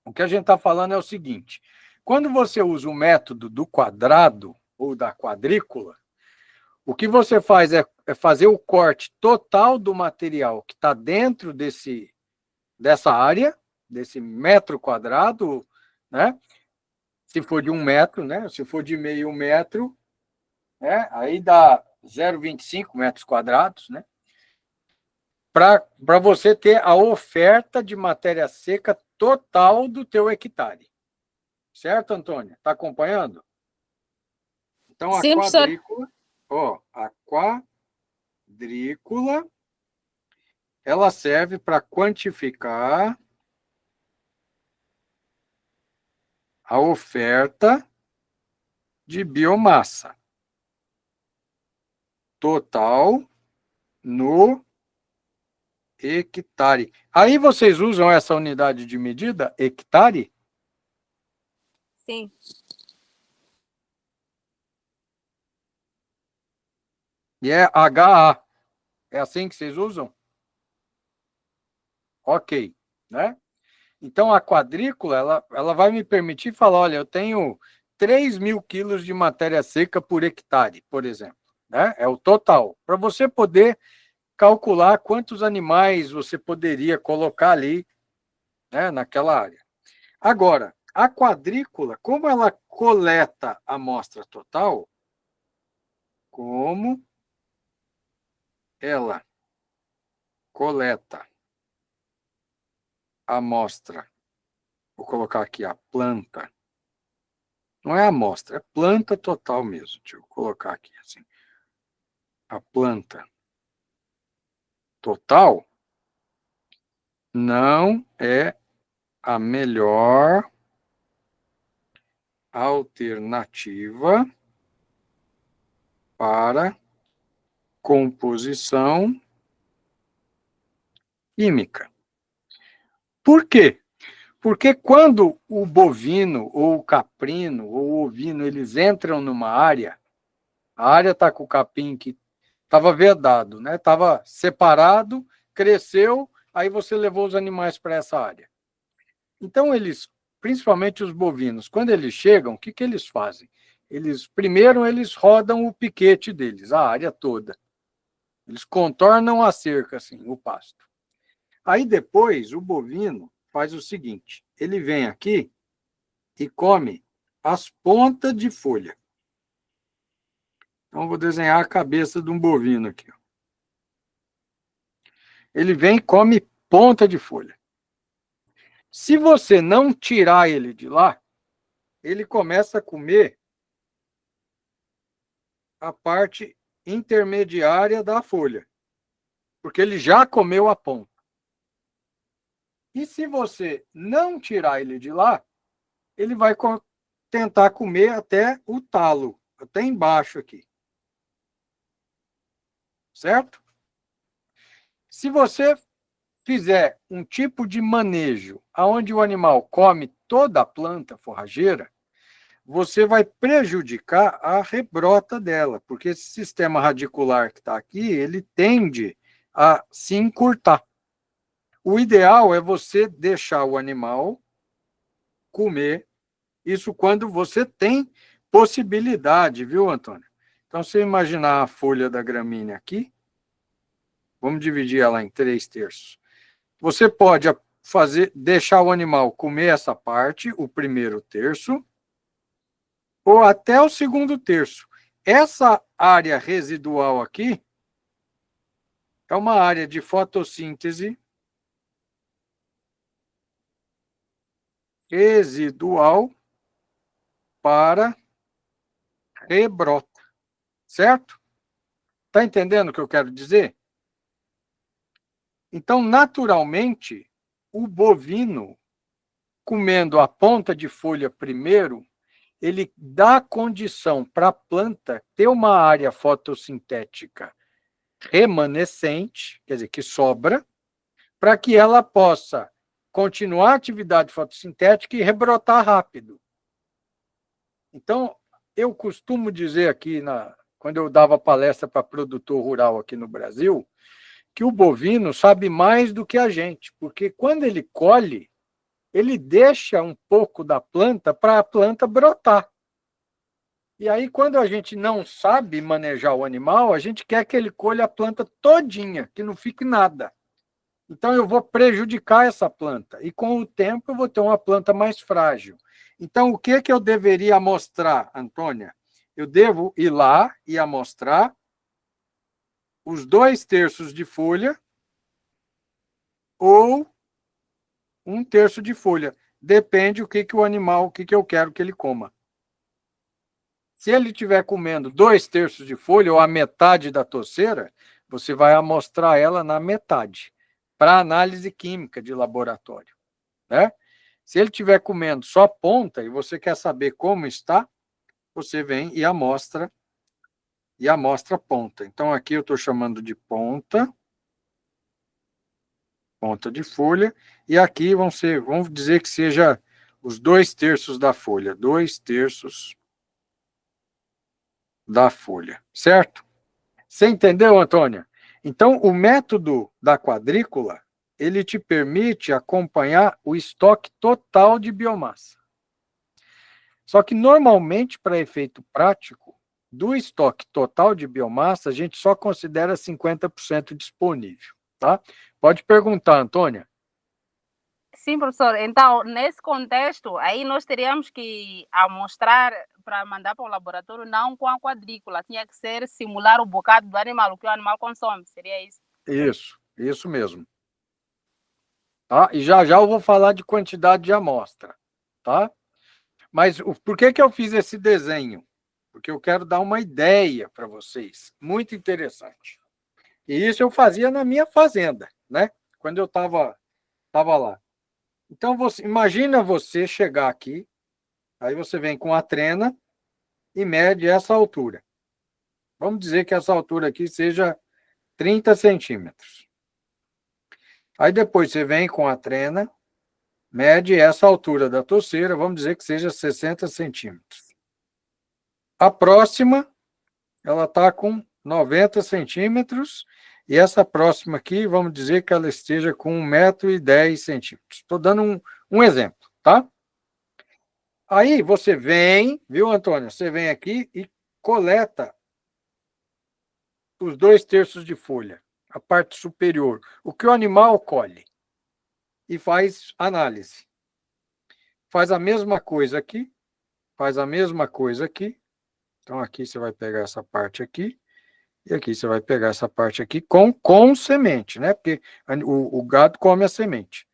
o que a gente está falando é o seguinte: quando você usa o método do quadrado ou da quadrícula, o que você faz é fazer o corte total do material que está dentro dessa área, desse metro quadrado, né? Se for de 1 metro, né? Se for de meio metro, né? Aí dá 0,25 metros quadrados, né? Para você ter a oferta de matéria seca total do teu hectare. Certo, Antônia? Está acompanhando? Então, Sim, quadrícula, ó, a quadrícula, ela serve para quantificar a oferta de biomassa total no hectare. Aí vocês usam essa unidade de medida, hectare? Sim. E é HA. É assim que vocês usam? Ok, né? Então, a quadrícula, ela vai me permitir falar, olha, eu tenho 3.000 quilos de matéria seca por hectare, por exemplo. Né? É o total. Para você poder calcular quantos animais você poderia colocar ali, né, naquela área. Agora, a quadrícula, como ela coleta a amostra total, como ela coleta a amostra, vou colocar aqui a planta, não é amostra, é planta total mesmo, deixa eu colocar aqui assim, a planta total não é a melhor alternativa para composição química. Por quê? Porque quando o bovino, ou o caprino, ou o ovino, eles entram numa área, a área está com o capim que estava vedado, né? Estava separado, cresceu aí você levou os animais para essa área. Então, eles, principalmente os bovinos, quando eles chegam, o que eles fazem? Primeiro, eles rodam o piquete deles, a área toda. Eles contornam a cerca, assim, o pasto. Aí, depois, o bovino faz o seguinte, ele vem aqui e come as pontas de folha. Então, eu vou desenhar a cabeça de um bovino aqui. Ele vem e come ponta de folha. Se você não tirar ele de lá, ele começa a comer a parte intermediária da folha, porque ele já comeu a ponta. E se você não tirar ele de lá, ele vai tentar comer até o talo, até embaixo aqui. Certo? Se você fizer um tipo de manejo onde o animal come toda a planta forrageira, você vai prejudicar a rebrota dela, porque esse sistema radicular que está aqui, ele tende a se encurtar. O ideal é você deixar o animal comer, isso quando você tem possibilidade, viu, Antônio? Então, se imaginar a folha da gramínea aqui, vamos dividir ela em 3/3. Você pode deixar o animal comer essa parte, o primeiro terço, ou até o segundo terço. Essa área residual aqui é uma área de fotossíntese residual para rebrota. Certo? Está entendendo o que eu quero dizer? Então, naturalmente, o bovino, comendo a ponta de folha primeiro, ele dá condição para a planta ter uma área fotossintética remanescente, quer dizer, que sobra, para que ela possa continuar a atividade fotossintética e rebrotar rápido. Então, eu costumo dizer aqui, quando eu dava palestra para produtor rural aqui no Brasil, que o bovino sabe mais do que a gente, porque quando ele colhe, ele deixa um pouco da planta para a planta brotar. E aí, quando a gente não sabe manejar o animal, a gente quer que ele colha a planta todinha, que não fique nada. Então, eu vou prejudicar essa planta. E, com o tempo, eu vou ter uma planta mais frágil. Então, o que eu deveria amostrar, Antônia? Eu devo ir lá e amostrar os 2/3 de folha ou 1/3 de folha. Depende o que o animal, o que eu quero que ele coma. Se ele estiver comendo 2/3 de folha ou a metade da toceira, você vai amostrar ela na metade, para análise química de laboratório. Né? Se ele estiver comendo só ponta e você quer saber como está, você vem e amostra ponta. Então, aqui eu estou chamando de ponta de folha, e aqui vamos dizer que seja os 2/3 da folha, 2/3 da folha, certo? Você entendeu, Antônia? Então, o método da quadrícula, ele te permite acompanhar o estoque total de biomassa. Só que, normalmente, para efeito prático, do estoque total de biomassa, a gente só considera 50% disponível, tá? Pode perguntar, Antônia. Sim, professor. Então, nesse contexto, aí nós teríamos que amostrar para mandar para o laboratório não com a quadrícula, tinha que ser simular o bocado do animal, o que o animal consome, seria isso? Isso mesmo. Tá? E já eu vou falar de quantidade de amostra, tá? Mas por que eu fiz esse desenho? Porque eu quero dar uma ideia para vocês, muito interessante. E isso eu fazia na minha fazenda, né? Quando eu estava lá. Então, imagina você chegar aqui, aí você vem com a trena e mede essa altura. Vamos dizer que essa altura aqui seja 30 centímetros. Aí depois você vem com a trena, mede essa altura da toceira, vamos dizer que seja 60 centímetros. A próxima, ela está com 90 centímetros e essa próxima aqui, vamos dizer que ela esteja com 1,10 m. Estou dando um exemplo, tá? Aí você vem, viu, Antônio? Você vem aqui e coleta os 2/3 de folha, a parte superior, o que o animal colhe, e faz análise. Faz a mesma coisa aqui, faz a mesma coisa aqui. Então, aqui você vai pegar essa parte aqui, e aqui você vai pegar essa parte aqui com semente, né? Porque o gado come a semente.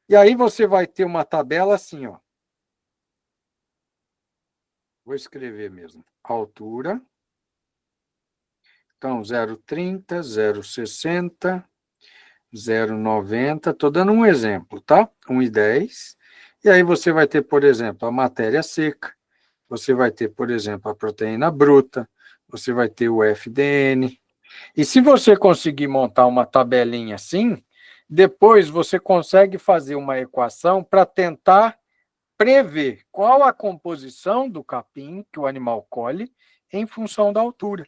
E aí você vai ter uma tabela assim, ó. Vou escrever mesmo. Altura. Então, 0,30, 0,60, 0,90. Estou dando um exemplo, tá? 1,10. E aí você vai ter, por exemplo, a matéria seca. Você vai ter, por exemplo, a proteína bruta. Você vai ter o FDN. E se você conseguir montar uma tabelinha assim, depois você consegue fazer uma equação para tentar prever qual a composição do capim que o animal colhe em função da altura.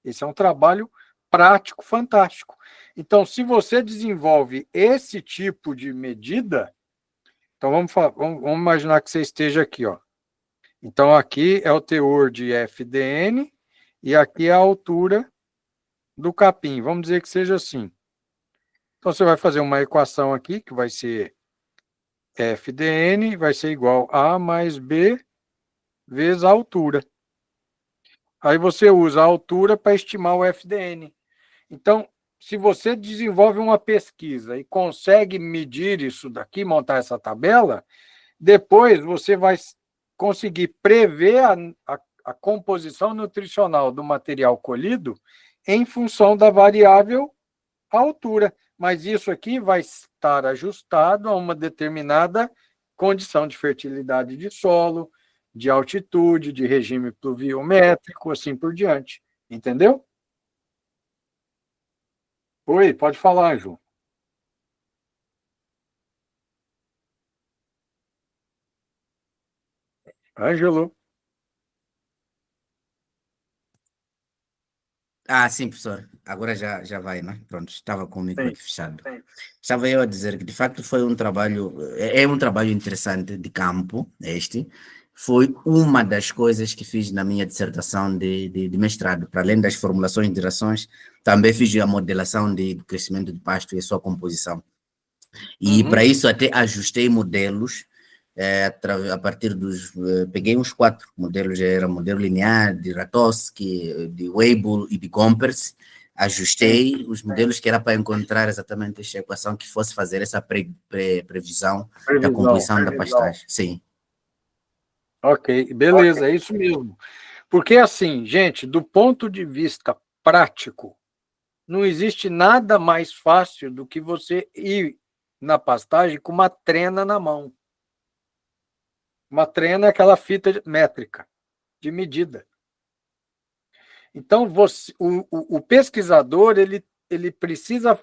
Esse é um trabalho prático, fantástico. Então, se você desenvolve esse tipo de medida, então vamos imaginar que você esteja aqui, ó. Então, aqui é o teor de FDN e aqui é a altura do capim. Vamos dizer que seja assim. Então, você vai fazer uma equação aqui, que vai ser FDN, vai ser igual a mais B vezes a altura. Aí você usa a altura para estimar o FDN. Então, se você desenvolve uma pesquisa e consegue medir isso daqui, montar essa tabela, depois você vai conseguir prever a composição nutricional do material colhido em função da variável altura. Mas isso aqui vai estar ajustado a uma determinada condição de fertilidade de solo, de altitude, de regime pluviométrico, assim por diante. Entendeu? Oi, pode falar, Ju. Ângelo. Ah, sim, professor. Agora já vai, né? Pronto, estava com o micro Sim, aqui fechado. sim. Estava eu a dizer que, de facto, foi um trabalho, é um trabalho interessante de campo, este. Foi uma das coisas que fiz na minha dissertação de mestrado. Para além das formulações de rações, também fiz a modelação de crescimento de pasto e a sua composição. E para isso até ajustei modelos, a partir dos... peguei uns 4 modelos, era modelo linear, de Ratowski, de Weibull e de Gompers. Ajustei os modelos que era para encontrar exatamente esta equação que fosse fazer essa previsão da composição da pastagem. Sim. Ok, beleza, é isso mesmo. Porque assim, gente, do ponto de vista prático, não existe nada mais fácil do que você ir na pastagem com uma trena na mão. Uma trena é aquela fita métrica de medida. Então, o pesquisador ele precisa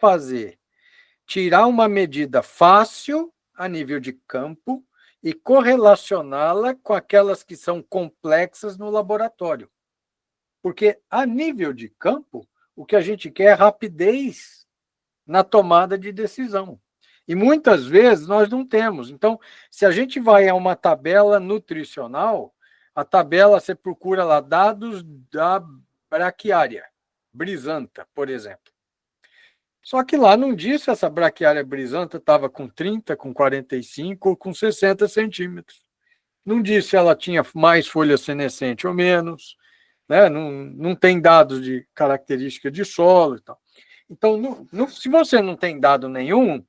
tirar uma medida fácil a nível de campo e correlacioná-la com aquelas que são complexas no laboratório. Porque, a nível de campo, o que a gente quer é rapidez na tomada de decisão. E muitas vezes nós não temos. Então, se a gente vai a uma tabela nutricional, a tabela, você procura lá dados da braquiária brisanta, por exemplo. Só que lá não diz se essa braquiária brisanta estava com 30, com 45 ou com 60 centímetros. Não diz se ela tinha mais folha senescente ou menos, né? Não tem dados de característica de solo e tal. Então, se você não tem dado nenhum,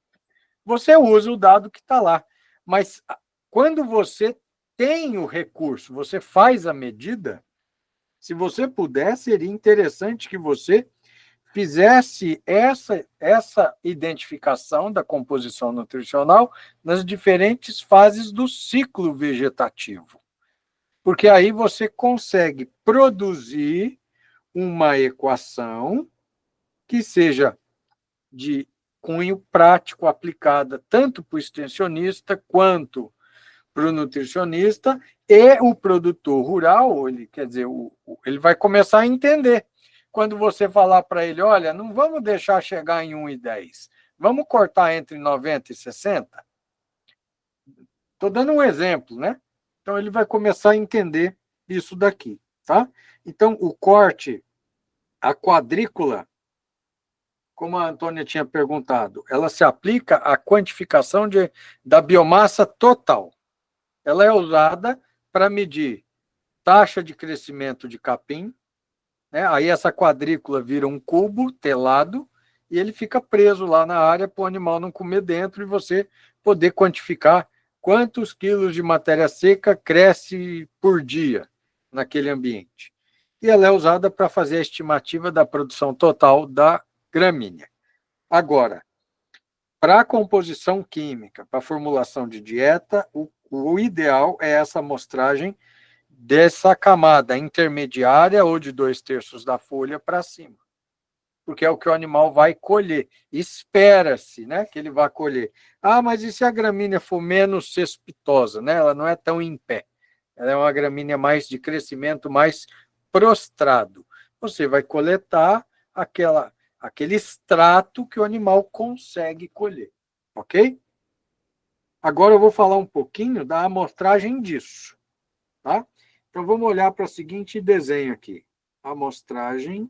você usa o dado que está lá. Mas quando você tem o recurso, você faz a medida, se você puder, seria interessante que você fizesse essa identificação da composição nutricional nas diferentes fases do ciclo vegetativo. Porque aí você consegue produzir uma equação que seja de cunho prático aplicada tanto para o extensionista quanto para o nutricionista, e o produtor rural, quer dizer, ele vai começar a entender quando você falar para ele, olha, não vamos deixar chegar em 1,10, vamos cortar entre 90 e 60? Estou dando um exemplo, né? Então, ele vai começar a entender isso daqui, tá? Então, o corte, a quadrícula, como a Antônia tinha perguntado, ela se aplica à quantificação da biomassa total. Ela é usada para medir taxa de crescimento de capim, né? Aí essa quadrícula vira um cubo telado e ele fica preso lá na área para o animal não comer dentro e você poder quantificar quantos quilos de matéria seca cresce por dia naquele ambiente. E ela é usada para fazer a estimativa da produção total da gramínea. Agora, para a composição química, para a formulação de dieta, o ideal é essa amostragem dessa camada intermediária ou de 2/3 da folha para cima, porque é o que o animal vai colher. Espera-se, né, que ele vá colher. Ah, mas e se a gramínea for menos cespitosa, né? Ela não é tão em pé. Ela é uma gramínea mais de crescimento mais prostrado. Você vai coletar aquele extrato que o animal consegue colher, ok? Agora eu vou falar um pouquinho da amostragem disso, tá? Então vamos olhar para o seguinte desenho aqui. Amostragem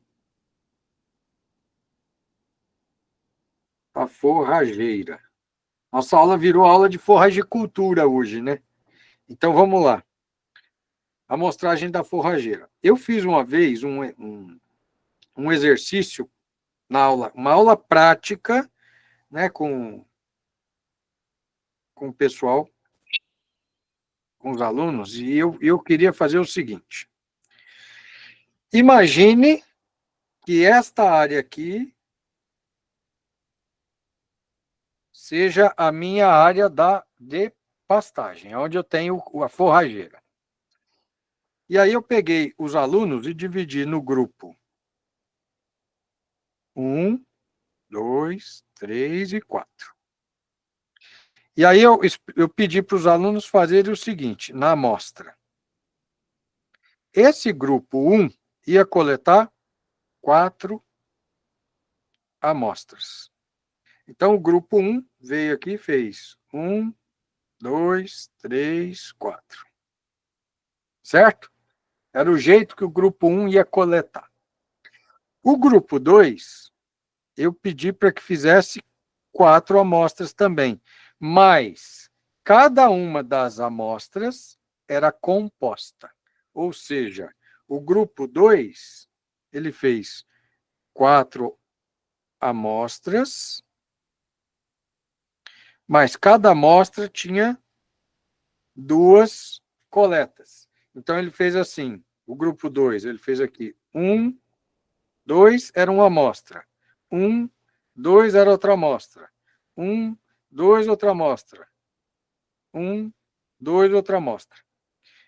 da forrageira. Nossa aula virou aula de forragicultura hoje, né? Então vamos lá. Amostragem da forrageira. Eu fiz uma vez um exercício na aula, uma aula prática, né, com o pessoal, com os alunos, e eu queria fazer o seguinte. Imagine que esta área aqui seja a minha área de pastagem, onde eu tenho a forrageira. E aí eu peguei os alunos e dividi no grupo 1, 2, 3 e 4. E aí eu pedi para os alunos fazerem o seguinte, na amostra. Esse grupo 1 ia coletar 4 amostras. Então, o grupo 1 veio aqui e fez 1, 2, 3, 4. Certo? Era o jeito que o grupo 1 ia coletar. O grupo 2, eu pedi para que fizesse 4 amostras também, mas cada uma das amostras era composta. Ou seja, o grupo 2, ele fez 4 amostras, mas cada amostra tinha 2 coletas. Então, ele fez assim, o grupo 2, ele fez aqui 1, 2 era uma amostra, 1, 2 era outra amostra, 1, 2 outra amostra, 1, 2 outra amostra.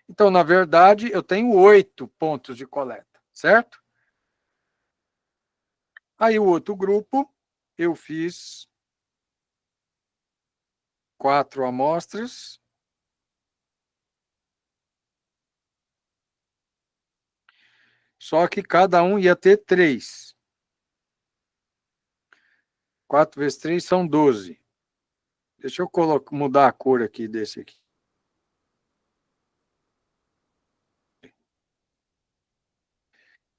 Então, na verdade, eu tenho 8 pontos de coleta, certo? Aí o outro grupo, eu fiz 4 amostras, só que cada um ia ter 3. 4 vezes 3 são 12. Deixa eu mudar a cor aqui desse aqui.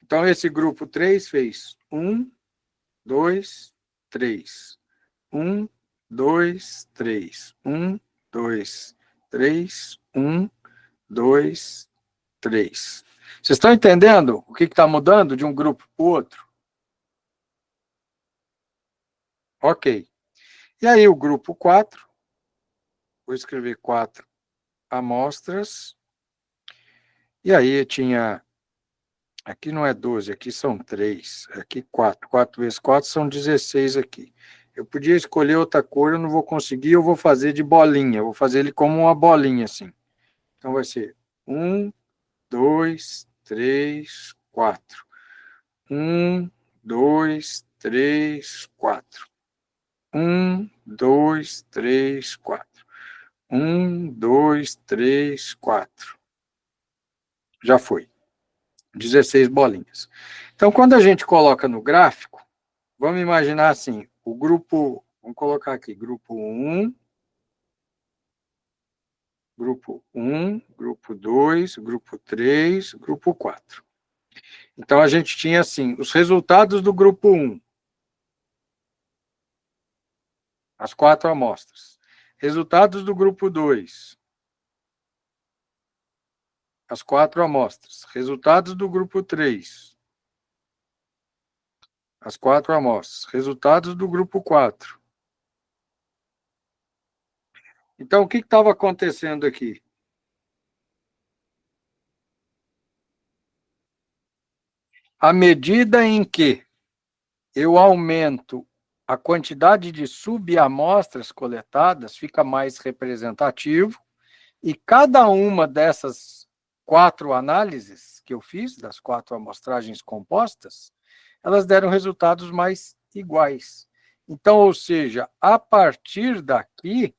Então, esse grupo 3 fez 1, 2, 3. 1, 2, 3. 1, 2, 3. 1, 2, 3. Vocês estão entendendo o que está mudando de um grupo para o outro? Ok. E aí, o grupo 4, vou escrever 4 amostras. E aí, tinha. Aqui não é 12, aqui são 3. Aqui 4. 4 vezes 4 são 16 aqui. Eu podia escolher outra cor, eu não vou conseguir, eu vou fazer de bolinha. Eu vou fazer ele como uma bolinha, assim. Então, vai ser 1, 2, 3, 4. 1, 2, 3, 4. 1, 2, 3, 4. 1, 2, 3, 4. Já foi. 16 bolinhas. Então, quando a gente coloca no gráfico, vamos imaginar assim, o grupo, vamos colocar aqui, grupo 1, grupo 2, grupo 3, grupo 4. Então, a gente tinha, assim, os resultados do grupo 1, as 4 amostras. Resultados do grupo 2, as 4 amostras. Resultados do grupo 3, as 4 amostras. Resultados do grupo 4. Então, o que estava acontecendo aqui? À medida em que eu aumento a quantidade de subamostras coletadas, fica mais representativo, e cada uma dessas 4 análises que eu fiz, das 4 amostragens compostas, elas deram resultados mais iguais. Então, ou seja, a partir daqui,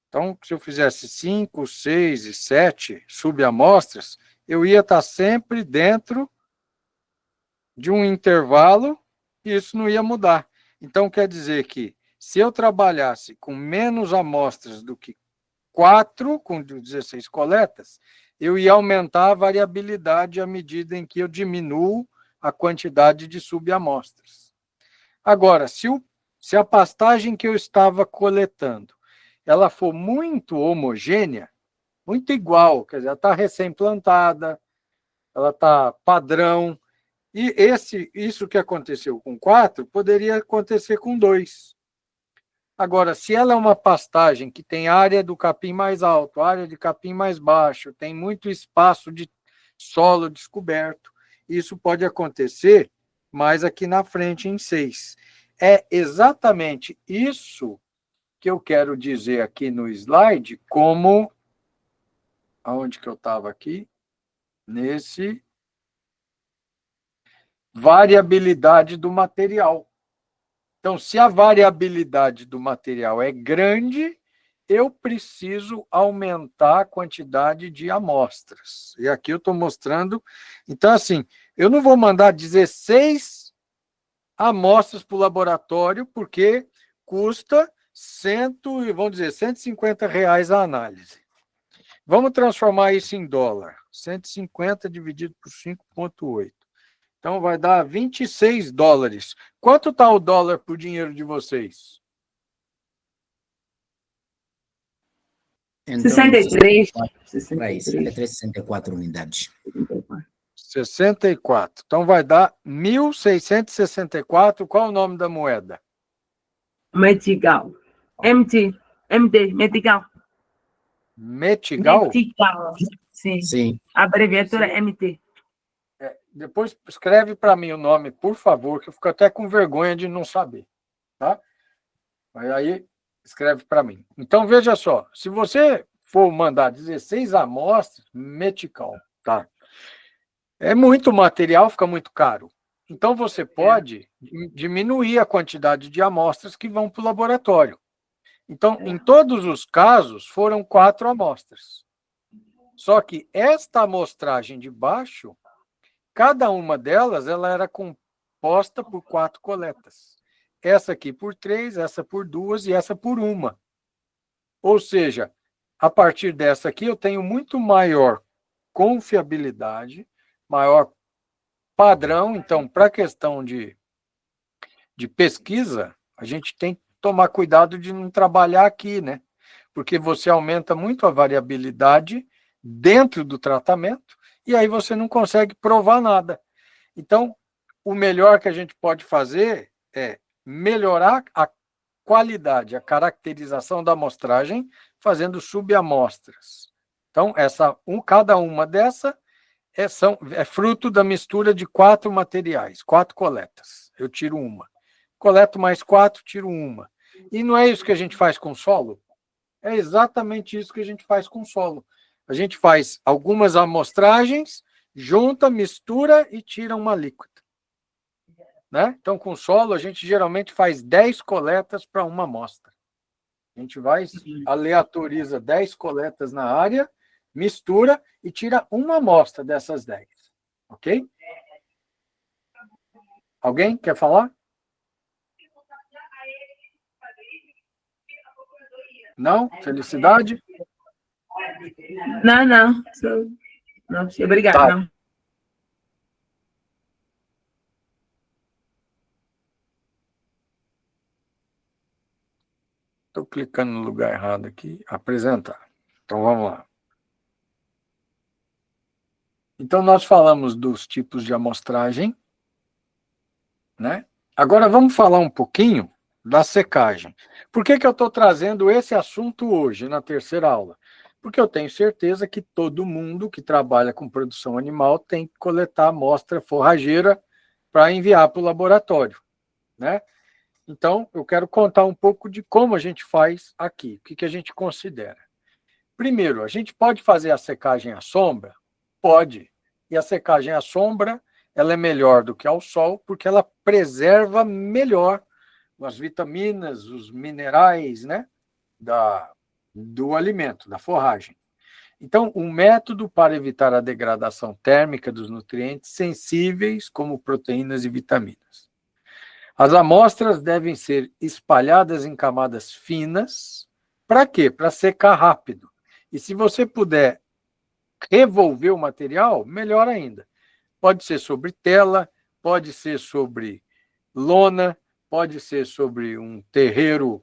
então, se eu fizesse 5, 6 e 7 subamostras, eu ia estar sempre dentro de um intervalo e isso não ia mudar. Então, quer dizer que se eu trabalhasse com menos amostras do que 4, com 16 coletas, eu ia aumentar a variabilidade à medida em que eu diminuo a quantidade de subamostras. Agora, se a pastagem que eu estava coletando ela for muito homogênea, muito igual, quer dizer, ela está recém-plantada, ela está padrão, e isso que aconteceu com 4 poderia acontecer com 2. Agora, se ela é uma pastagem que tem área do capim mais alto, área de capim mais baixo, tem muito espaço de solo descoberto, isso pode acontecer mais aqui na frente em 6. É exatamente isso que eu quero dizer aqui no slide como... Aonde que eu estava aqui? Nesse... variabilidade do material. Então, se a variabilidade do material é grande, eu preciso aumentar a quantidade de amostras. E aqui eu estou mostrando... Então, assim, eu não vou mandar 16 amostras para o laboratório, porque custa vamos dizer, R$150 a análise. Vamos transformar isso em dólar. 150 dividido por 5,8. Então, vai dar $26. Quanto está o dólar por dinheiro de vocês? Então, 63. Para isso, 64 unidades. 64. Então, vai dar 1.664. Qual é o nome da moeda? Metigal. MT, Metigal. Metigal? Metigal. Sim. Sim. Abreviatura MT. Depois escreve para mim o nome, por favor, que eu fico até com vergonha de não saber, tá? Mas aí escreve para mim. Então, veja só, se você for mandar 16 amostras, Metical, tá? É muito material, fica muito caro. Então, você pode diminuir a quantidade de amostras que vão para o laboratório. Então, em todos os casos, foram 4 amostras. Só que esta amostragem de baixo, cada uma delas ela era composta por 4 coletas. Essa aqui por 3, essa por 2 e essa por 1. Ou seja, a partir dessa aqui eu tenho muito maior confiabilidade, maior padrão. Então, para a questão de pesquisa, a gente tem que tomar cuidado de não trabalhar aqui, né? Porque você aumenta muito a variabilidade dentro do tratamento e aí você não consegue provar nada. Então, o melhor que a gente pode fazer é melhorar a qualidade, a caracterização da amostragem, fazendo subamostras. Então, cada uma dessa é fruto da mistura de 4 materiais, 4 coletas. Eu tiro uma. Coleto mais 4, tiro uma. E não é isso que a gente faz com solo? É exatamente isso que a gente faz com solo. A gente faz algumas amostragens, junta, mistura e tira uma líquida. Né? Então, com solo, a gente geralmente faz 10 coletas para uma amostra. A gente aleatoriza 10 coletas na área, mistura e tira uma amostra dessas 10. Ok? Alguém quer falar? Não? Felicidade? Não, não. Não, obrigado, Tá. não. Estou clicando no lugar errado aqui. Apresentar. Então, vamos lá. Então, nós falamos dos tipos de amostragem, né? Agora, vamos falar um pouquinho da secagem. Por que eu estou trazendo esse assunto hoje, na terceira aula? Porque eu tenho certeza que todo mundo que trabalha com produção animal tem que coletar amostra forrageira para enviar para o laboratório, né? Então, eu quero contar um pouco de como a gente faz aqui, o que a gente considera. Primeiro, a gente pode fazer a secagem à sombra? Pode. E a secagem à sombra, ela é melhor do que ao sol, porque ela preserva melhor as vitaminas, os minerais, né, do alimento, da forragem. Então, um método para evitar a degradação térmica dos nutrientes sensíveis, como proteínas e vitaminas. As amostras devem ser espalhadas em camadas finas. Para quê? Para secar rápido. E se você puder revolver o material, melhor ainda. Pode ser sobre tela, pode ser sobre lona, pode ser sobre um terreiro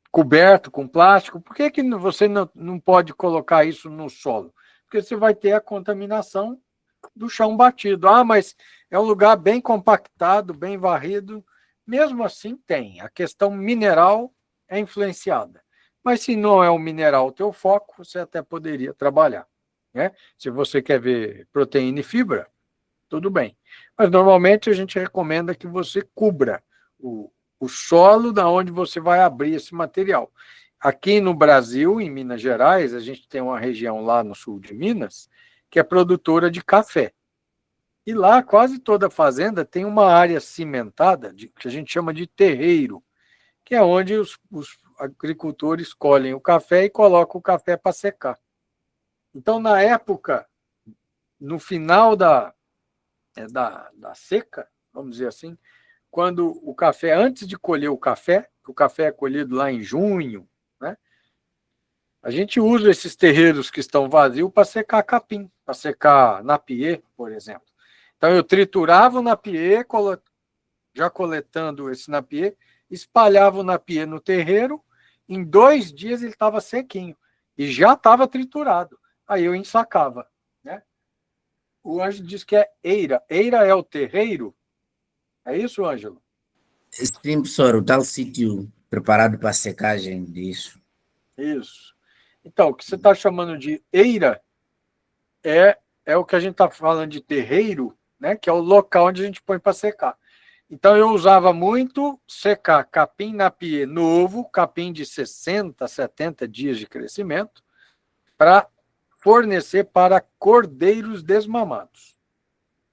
coberto com plástico. Por que você não pode colocar isso no solo? Porque você vai ter a contaminação do chão batido. Ah, mas é um lugar bem compactado, bem varrido. Mesmo assim, tem. A questão mineral é influenciada. Mas se não é o mineral o teu foco, você até poderia trabalhar, né? Se você quer ver proteína e fibra, tudo bem. Mas normalmente a gente recomenda que você cubra o solo da onde você vai abrir esse material. Aqui no Brasil, em Minas Gerais, a gente tem uma região lá no sul de Minas que é produtora de café. E lá, quase toda fazenda tem uma área cimentada, que a gente chama de terreiro, que é onde os agricultores colhem o café e colocam o café para secar. Então, na época, no final da seca, vamos dizer assim, quando o café, antes de colher o café é colhido lá em junho, né? A gente usa esses terreiros que estão vazios para secar capim, para secar napier, por exemplo. Então, eu triturava o napier, já coletando esse napier, espalhava o napier no terreiro, em 2 dias ele estava sequinho, e já estava triturado. Aí eu ensacava, né? O Ângelo diz que é eira. Eira é o terreiro? É isso, Ângelo? Sim, professor, o tal sítio preparado para a secagem disso. Isso. Então, o que você está chamando de eira é o que a gente está falando de terreiro, né? Que é o local onde a gente põe para secar. Então, eu usava muito secar capim napier novo, capim de 60, 70 dias de crescimento, para fornecer para cordeiros desmamados,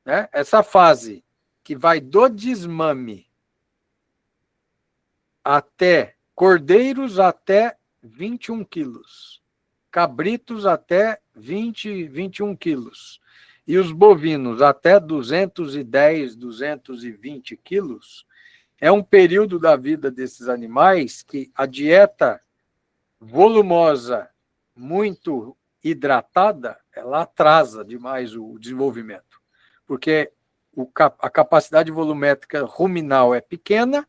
né? Essa fase que vai do desmame até cordeiros até 21 quilos, cabritos até 20, 21 quilos, e os bovinos até 210, 220 quilos, é um período da vida desses animais que a dieta volumosa, muito hidratada, ela atrasa demais o desenvolvimento, porque a capacidade volumétrica ruminal é pequena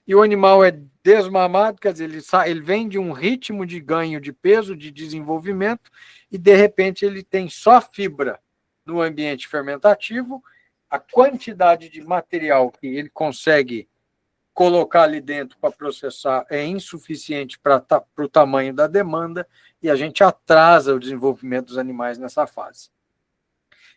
e o animal é desmamado, quer dizer, ele vem de um ritmo de ganho de peso, de desenvolvimento, e de repente ele tem só fibra no ambiente fermentativo, a quantidade de material que ele consegue colocar ali dentro para processar é insuficiente para o tamanho da demanda, e a gente atrasa o desenvolvimento dos animais nessa fase.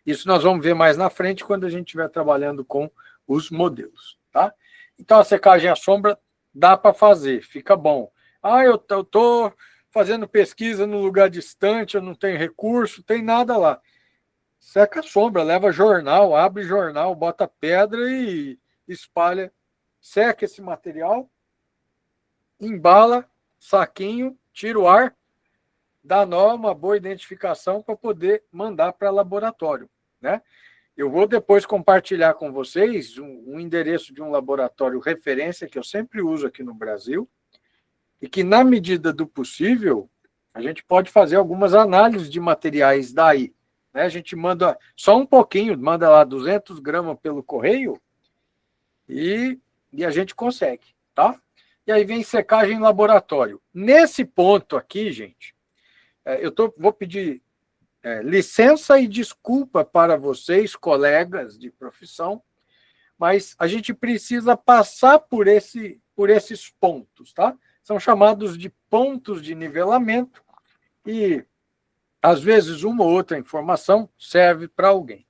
Isso nós vamos ver mais na frente, quando a gente estiver trabalhando com os modelos, tá? Então, a secagem à sombra dá para fazer, fica bom. Ah, eu estou fazendo pesquisa num lugar distante, eu não tenho recurso, tem nada lá. Seca a sombra, leva jornal, abre jornal, bota pedra e espalha. Seca esse material, embala, saquinho, tira o ar, dá nó, uma boa identificação para poder mandar para laboratório, né? Eu vou depois compartilhar com vocês um endereço de um laboratório referência que eu sempre uso aqui no Brasil e que, na medida do possível, a gente pode fazer algumas análises de materiais daí, né? A gente manda só um pouquinho, manda lá 200 gramas pelo correio e a gente consegue, tá? E aí vem secagem em laboratório. Nesse ponto aqui, gente, vou pedir licença e desculpa para vocês, colegas de profissão, mas a gente precisa passar por esses pontos, tá? São chamados de pontos de nivelamento e, às vezes, uma ou outra informação serve para alguém.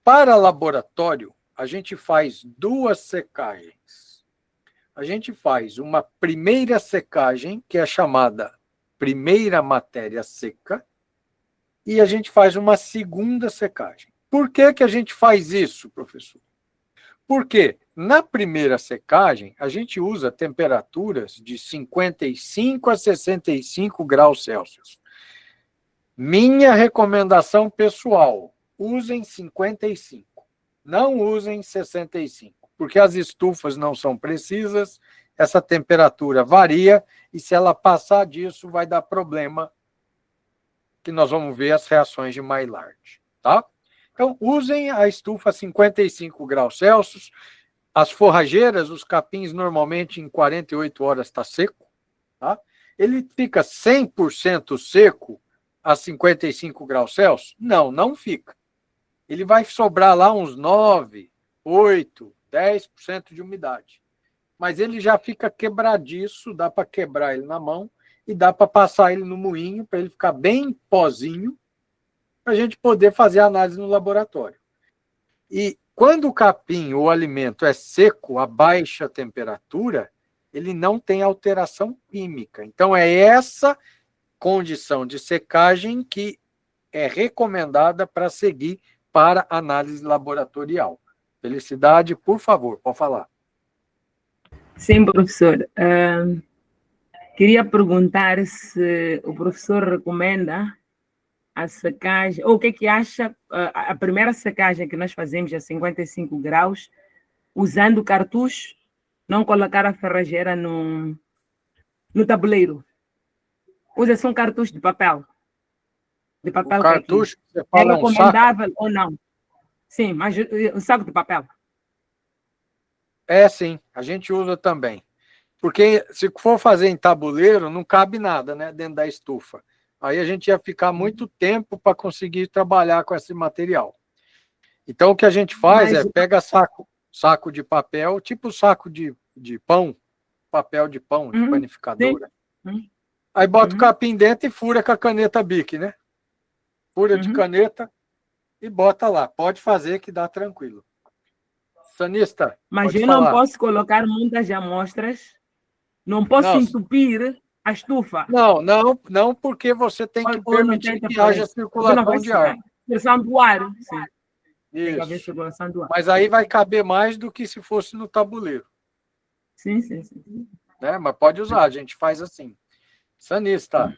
Para laboratório, a gente faz 2 secagens. A gente faz uma primeira secagem, que é chamada primeira matéria seca, e a gente faz uma segunda secagem. Por que que a gente faz isso, professor? Porque na primeira secagem, a gente usa temperaturas de 55 a 65 graus Celsius. Minha recomendação pessoal, usem 55, não usem 65, porque as estufas não são precisas, essa temperatura varia, e se ela passar disso, vai dar problema, que nós vamos ver as reações de Maillard, tá? Então, usem a estufa a 55 graus Celsius, as forrageiras, os capins, normalmente em 48 horas está seco, tá? Ele fica 100% seco a 55 graus Celsius? Não, não fica. Ele vai sobrar lá uns 9, 8, 10% de umidade. Mas ele já fica quebradiço, dá para quebrar ele na mão e dá para passar ele no moinho para ele ficar bem pozinho, para a gente poder fazer a análise no laboratório. E quando o capim, o alimento, é seco, a baixa temperatura, ele não tem alteração química. Então, é essa condição de secagem que é recomendada para seguir para análise laboratorial. Felicidade, por favor, pode falar. Sim, professor. Queria perguntar se o professor recomenda a secagem, ou o que é que acha, a primeira secagem que nós fazemos a 55 graus, usando cartucho, não colocar a ferrageira no tabuleiro. Usa-se um cartucho de papel. De papel. O cartucho, você é fala recomendável ou não? Sim, mas um saco de papel. Sim, a gente usa também. Porque se for fazer em tabuleiro, não cabe nada, né, dentro da estufa. Aí a gente ia ficar muito tempo para conseguir trabalhar com esse material. Então, o que a gente faz pega saco de papel, tipo saco de pão, papel de pão, de panificadora. Aí bota o capim dentro e fura com a caneta Bic, né? Fura de caneta e bota lá. Pode fazer que dá tranquilo. Sanista, mas eu falar. Não posso colocar muitas amostras, não posso entupir a estufa. Não, porque você tem que permitir que haja circulação de ar. Circulação do ar, sim. Isso. Tem que haver circulação do ar. Mas aí vai caber mais do que se fosse no tabuleiro. Sim. Né? Mas pode usar, a gente faz assim. Sanista.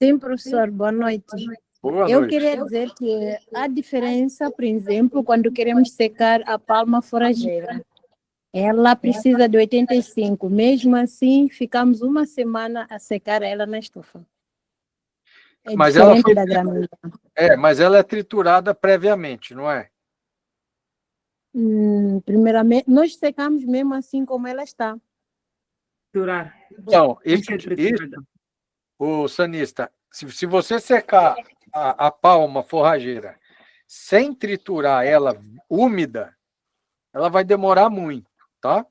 Sim, professor, boa noite. Boa Eu noite. queria dizer que a diferença, por exemplo, quando queremos secar a palma forageira, ela precisa de 85. Mesmo assim, ficamos uma semana a secar ela na estufa. Mas diferente da gramínea. Mas ela é triturada previamente, não é? Primeiramente, nós secamos mesmo assim como ela está. Triturar. Então, isso, o sanista, se você secar a palma forrageira sem triturar ela úmida, ela vai demorar muito, tá?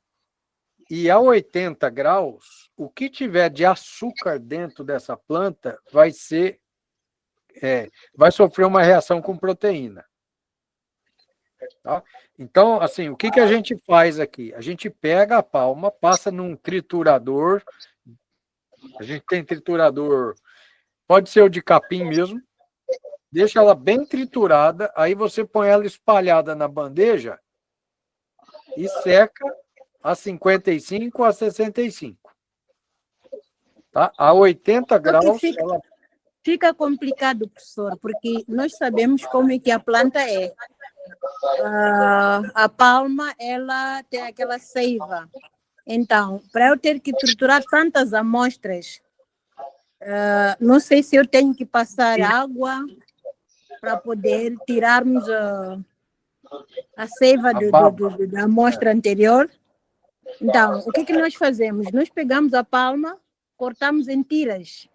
E a 80 graus, o que tiver de açúcar dentro dessa planta vai sofrer uma reação com proteína. Tá? Então, assim, o que a gente faz aqui? A gente pega a palma, passa num triturador, a gente tem triturador, pode ser o de capim mesmo, deixa ela bem triturada, aí você põe ela espalhada na bandeja e seca a 55 a 65. Tá? A 80 graus, fica complicado, professor, porque nós sabemos como é que a planta é. A palma, ela tem aquela seiva. Então, para eu ter que triturar tantas amostras, não sei se eu tenho que passar água para poder tirarmos a seiva da amostra anterior. Então, o que nós fazemos? Nós pegamos a palma, cortamos em tiras.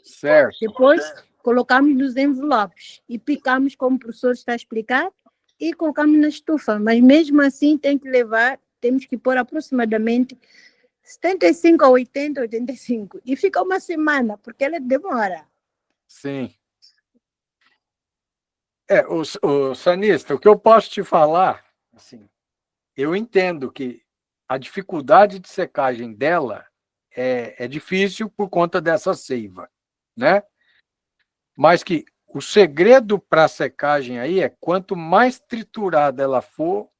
Certo. Depois, colocamos nos envelopes e picamos, como o professor está a explicar, e colocamos na estufa. Mas mesmo assim, temos que pôr aproximadamente 75 a 80, 85. E fica uma semana, porque ela demora. Sim. O Sanista, o que eu posso te falar, assim, eu entendo que a dificuldade de secagem dela é difícil por conta dessa seiva, né? Mas que o segredo para a secagem aí é quanto mais triturada ela for,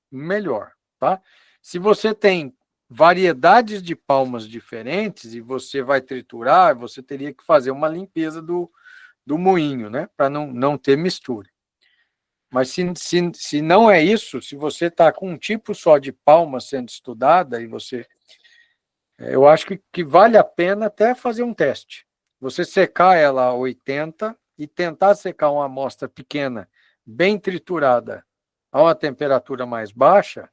melhor, tá? Se você tem variedades de palmas diferentes e você vai triturar, você teria que fazer uma limpeza do moinho, né? Para não ter mistura. Mas se não é isso, se você está com um tipo só de palma sendo estudada, e eu acho que vale a pena até fazer um teste. Você secar ela a 80 e tentar secar uma amostra pequena, bem triturada, a uma temperatura mais baixa,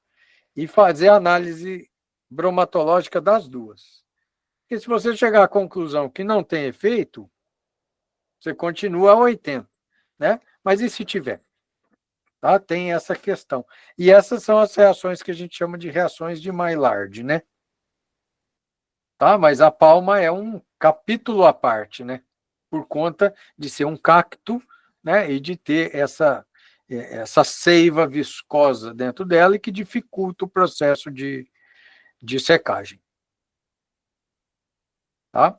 e fazer a análise bromatológica das duas. Porque se você chegar à conclusão que não tem efeito, você continua a 80, né? Mas e se tiver? Tá? Tem essa questão. E essas são as reações que a gente chama de reações de Maillard, né? Tá? Mas a palma é um capítulo à parte, né? Por conta de ser um cacto, né? E de ter essa seiva viscosa dentro dela e que dificulta o processo de secagem. Tá?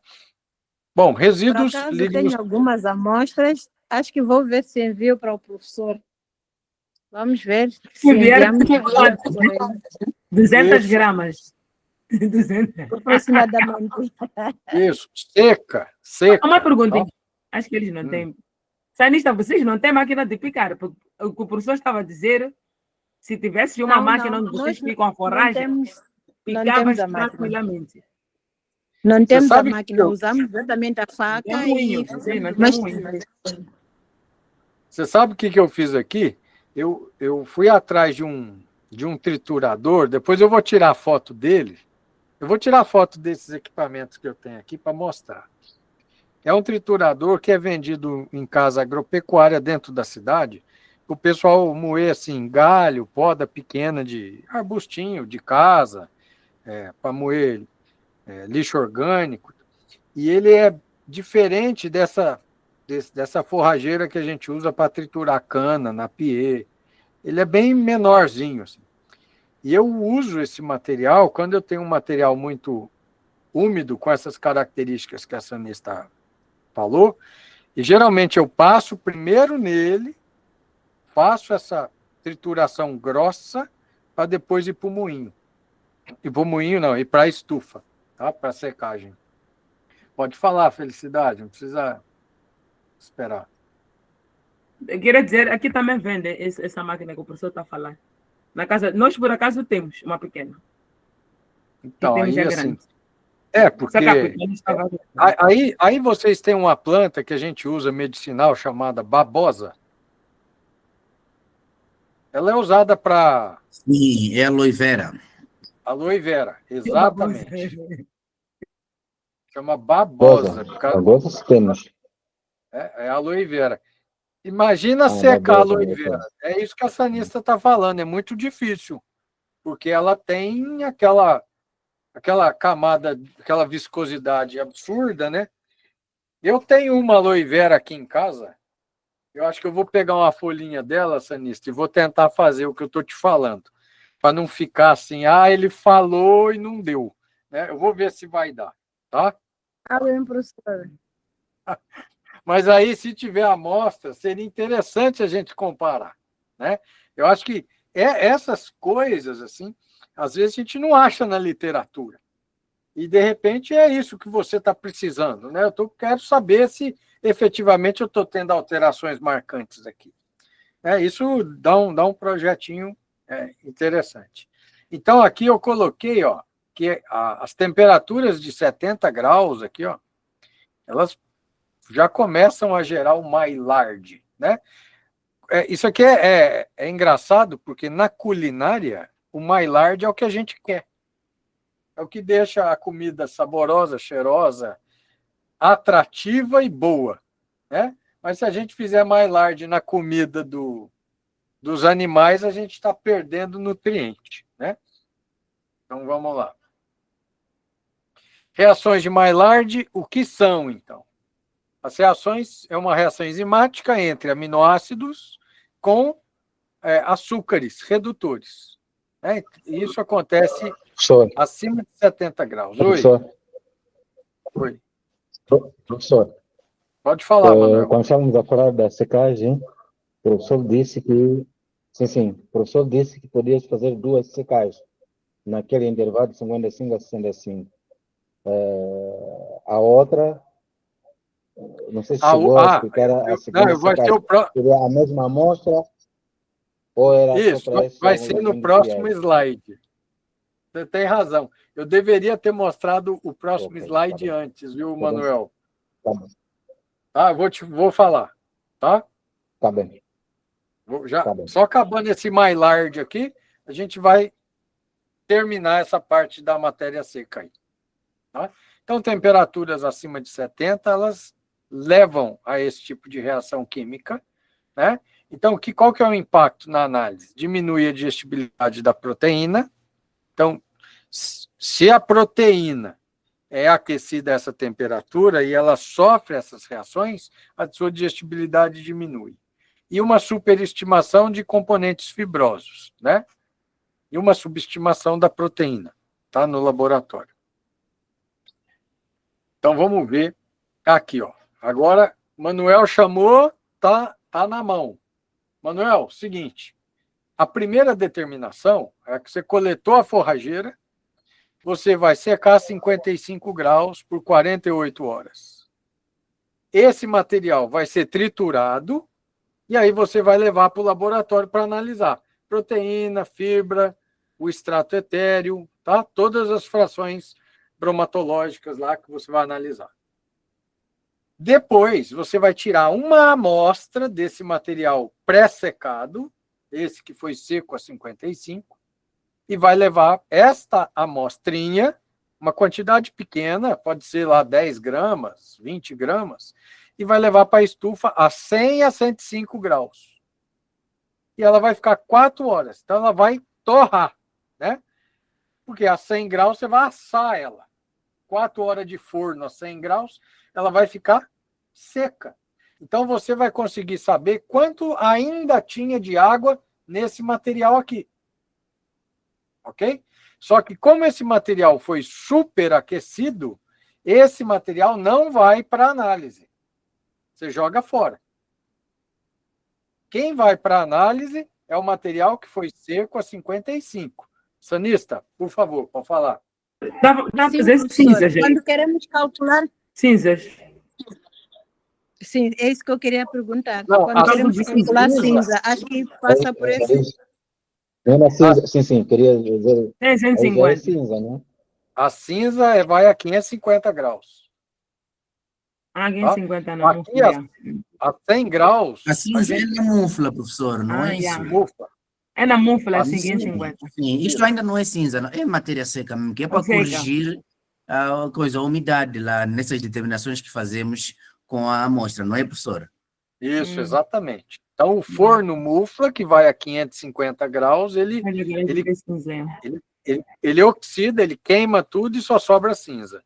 Bom, resíduos... Por acaso, tenho algumas amostras, acho que vou ver se envio para o professor. Vamos ver se enviamos 200 Isso. gramas. 200. aproximadamente. Isso, seca. Uma pergunta, Tá? acho que eles não têm. Sanista, vocês não têm máquina de picar? Porque o que o professor estava a dizer, se tivesse uma máquina onde vocês picam a forragem, picava tranquilamente. Não temos a sabe máquina, que usamos exatamente a faca Tem moinho, e sim, não tem mas moinho. Você sabe o que eu fiz aqui? Eu fui atrás de um triturador, depois eu vou tirar a foto dele. Eu vou tirar a foto desses equipamentos que eu tenho aqui para mostrar. É um triturador que é vendido em casa agropecuária dentro da cidade. O pessoal moer assim, galho, poda pequena de arbustinho de casa, para moer lixo orgânico. E ele é diferente dessa forrageira que a gente usa para triturar cana na pie. Ele é bem menorzinho. Assim. E eu uso esse material quando eu tenho um material muito úmido, com essas características que a Sanista falou, e geralmente eu passo primeiro nele, faço essa trituração grossa, para depois ir para o moinho. E para o moinho não, ir para a estufa, tá? Para secagem. Pode falar, Felicidade, não precisa esperar. Eu queria dizer, aqui também vende essa máquina que o professor está falando. Na casa, nós, por acaso, temos uma pequena. Então, temos aí já assim... grande. Porque Só que aí vocês têm uma planta que a gente usa medicinal chamada babosa. Ela é usada para... Sim, é aloe vera. Aloe vera, exatamente. Chama Babosa. babosa. Babosa temos. É aloe vera. Imagina secar a babosa, aloe vera. É isso que a Sanista está falando. É muito difícil. Porque ela tem aquela camada, aquela viscosidade absurda, né? Eu tenho uma aloe vera aqui em casa. Eu acho que eu vou pegar uma folhinha dela, Sanista, e vou tentar fazer o que eu estou te falando. Para não ficar assim, ele falou e não deu. Né? Eu vou ver se vai dar, tá? bem, professor. Mas aí, se tiver amostra, seria interessante a gente comparar. Né? Eu acho que essas coisas, assim, às vezes a gente não acha na literatura. E, de repente, é isso que você está precisando, né? Quero saber se efetivamente eu estou tendo alterações marcantes aqui. Isso dá um projetinho interessante. Então, aqui eu coloquei, ó, que as temperaturas de 70 graus aqui, ó, elas já começam a gerar o Maillard, né? Isso aqui é engraçado, porque na culinária, o Maillard é o que a gente quer. É o que deixa a comida saborosa, cheirosa, atrativa e boa, né? Mas se a gente fizer Maillard na comida dos animais, a gente está perdendo nutriente, né? Então, vamos lá. Reações de Maillard, o que são, então? As reações é uma reação enzimática entre aminoácidos com açúcares redutores. Né? Isso acontece Professor, acima de 70 graus. professor, Oi. professor, Pode falar, Manuel. quando estávamos a falar da secagem, o professor disse que, sim, o professor disse que podias fazer 2 secagens, naquele intervalo de 55 a 65. A outra, não sei se chegou a explicar a segunda secagem. Seria a mesma amostra ou era isso, só para vai ser no próximo slide. Você tem razão. Eu deveria ter mostrado o próximo slide antes, viu, Manuel? Tá bom. Tá, vou falar, tá? Tá bem. Tá bem. Só acabando esse Maillard aqui, a gente vai terminar essa parte da matéria seca aí. Tá? Então, temperaturas acima de 70, elas levam a esse tipo de reação química, né? Então, qual que é o impacto na análise? Diminui a digestibilidade da proteína. Então, se a proteína é aquecida a essa temperatura e ela sofre essas reações, a sua digestibilidade diminui. E uma superestimação de componentes fibrosos, né? E uma subestimação da proteína, tá? No laboratório. Então, vamos ver aqui, ó. Agora, Manuel chamou, tá na mão. Manuel, seguinte, a primeira determinação é que você coletou a forrageira, você vai secar a 55 graus por 48 horas. Esse material vai ser triturado e aí você vai levar para o laboratório para analisar proteína, fibra, o extrato etéreo, tá? Todas as frações bromatológicas lá que você vai analisar. Depois, você vai tirar uma amostra desse material pré-secado, esse que foi seco a 55, e vai levar esta amostrinha, uma quantidade pequena, pode ser lá 10 gramas, 20 gramas, e vai levar para a estufa a 100 a 105 graus. E ela vai ficar 4 horas. Então, ela vai torrar, né? Porque a 100 graus você vai assar ela. 4 horas de forno a 100 graus, ela vai ficar seca. Então, você vai conseguir saber quanto ainda tinha de água nesse material aqui. Ok? Só que como esse material foi superaquecido, esse material não vai para análise. Você joga fora. Quem vai para análise é o material que foi seco a 55. Sanista, por favor, pode falar. Dá para fazer cinzas, gente. Quando queremos calcular... Cinzas. Sim, é isso que eu queria perguntar. Não, quando queremos calcular cinza, acho que passa por esse... Sim, queria dizer... É 150. É cinza, né? A cinza vai a 550 graus. Ah, 550 não. Aqui, a 100 graus... A cinza é na mufla, professor, não é isso? Mufla. É na mufla, Sim, 550. Sim, isto ainda não é cinza, não. É matéria seca mesmo, que é para corrigir a umidade lá nessas determinações que fazemos com a amostra, não é, professora? Isso, exatamente. Então, o forno mufla, que vai a 550 graus, ele oxida, ele queima tudo e só sobra cinza.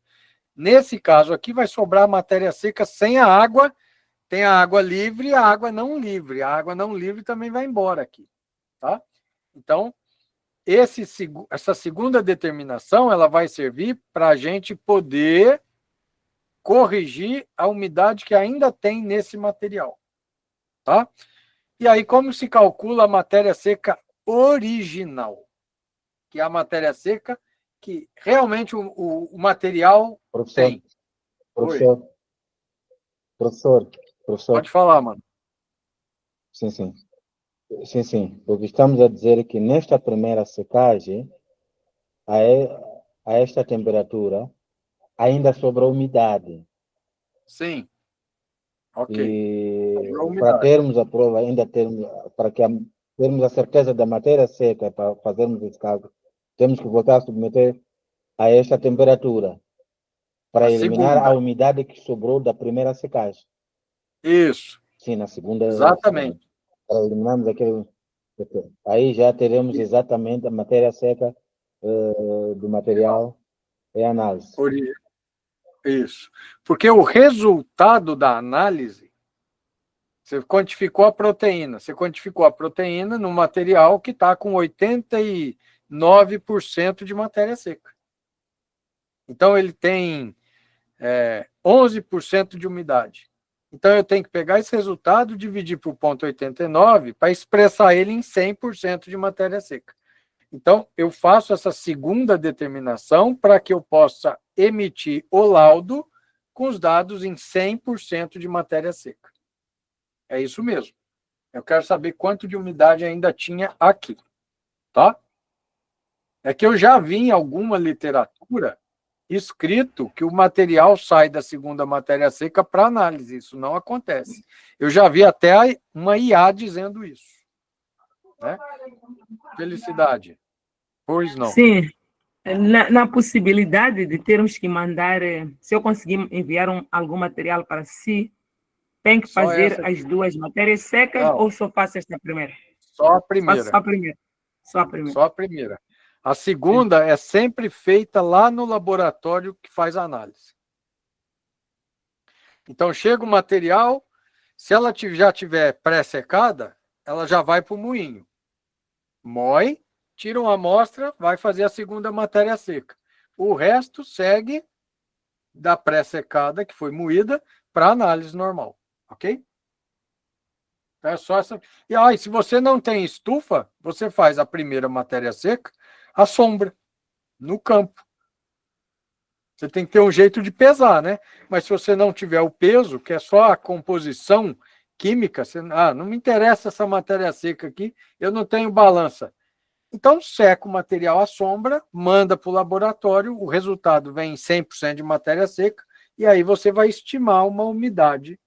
Nesse caso aqui, vai sobrar matéria seca sem a água, tem a água livre e a água não livre. A água não livre também vai embora aqui. Tá? Então, essa segunda determinação ela vai servir para a gente poder corrigir a umidade que ainda tem nesse material. Tá? E aí, como se calcula a matéria seca original? Que é a matéria seca que realmente o material Professor, tem. professor, professor, Pode falar, mano. sim, sim. Sim, sim. O que estamos a dizer é que nesta primeira secagem, a esta temperatura, ainda sobra umidade. Sim. Ok. E Sobrou para umidade. termos a prova, para termos a certeza da matéria seca, para fazermos esse cálculo, temos que voltar a submeter a esta temperatura, para A eliminar a segunda. umidade que sobrou da primeira secagem. Isso. Sim, na segunda. Exatamente. Para eliminarmos aquele. Aí já teremos exatamente a matéria seca do material em análise. Isso. Porque o resultado da análise, você quantificou a proteína. Você quantificou a proteína no material que está com 89% de matéria seca. Então, ele tem 11% de umidade. Então, eu tenho que pegar esse resultado, dividir por 0,89 para expressar ele em 100% de matéria seca. Então, eu faço essa segunda determinação para que eu possa emitir o laudo com os dados em 100% de matéria seca. É isso mesmo. Eu quero saber quanto de umidade ainda tinha aqui. Tá? É que eu já vi em alguma literatura escrito que o material sai da segunda matéria seca para análise. Isso não acontece. Eu já vi até uma IA dizendo isso. Né? Felicidade. Pois não. Sim, na possibilidade de termos que mandar, se eu conseguir enviar algum material para si, tem que Só fazer essa as aqui. duas matérias secas Não, ou só faço esta primeira? só a Faço primeira. só a primeira. Só a primeira. Só a primeira. A segunda é sempre feita lá no laboratório que faz a análise. Então, chega o material, se ela já tiver pré-secada, ela já vai para o moinho. Moe, tira uma amostra, vai fazer a segunda matéria seca. O resto segue da pré-secada, que foi moída, para análise normal. Ok? É só essa. E se você não tem estufa, você faz a primeira matéria seca, à sombra, no campo. Você tem que ter um jeito de pesar, né? Mas se você não tiver o peso, que é só a composição química, não me interessa essa matéria seca aqui, eu não tenho balança. Então, seca o material à sombra, manda para o laboratório, o resultado vem em 100% de matéria seca, e aí você vai estimar uma umidade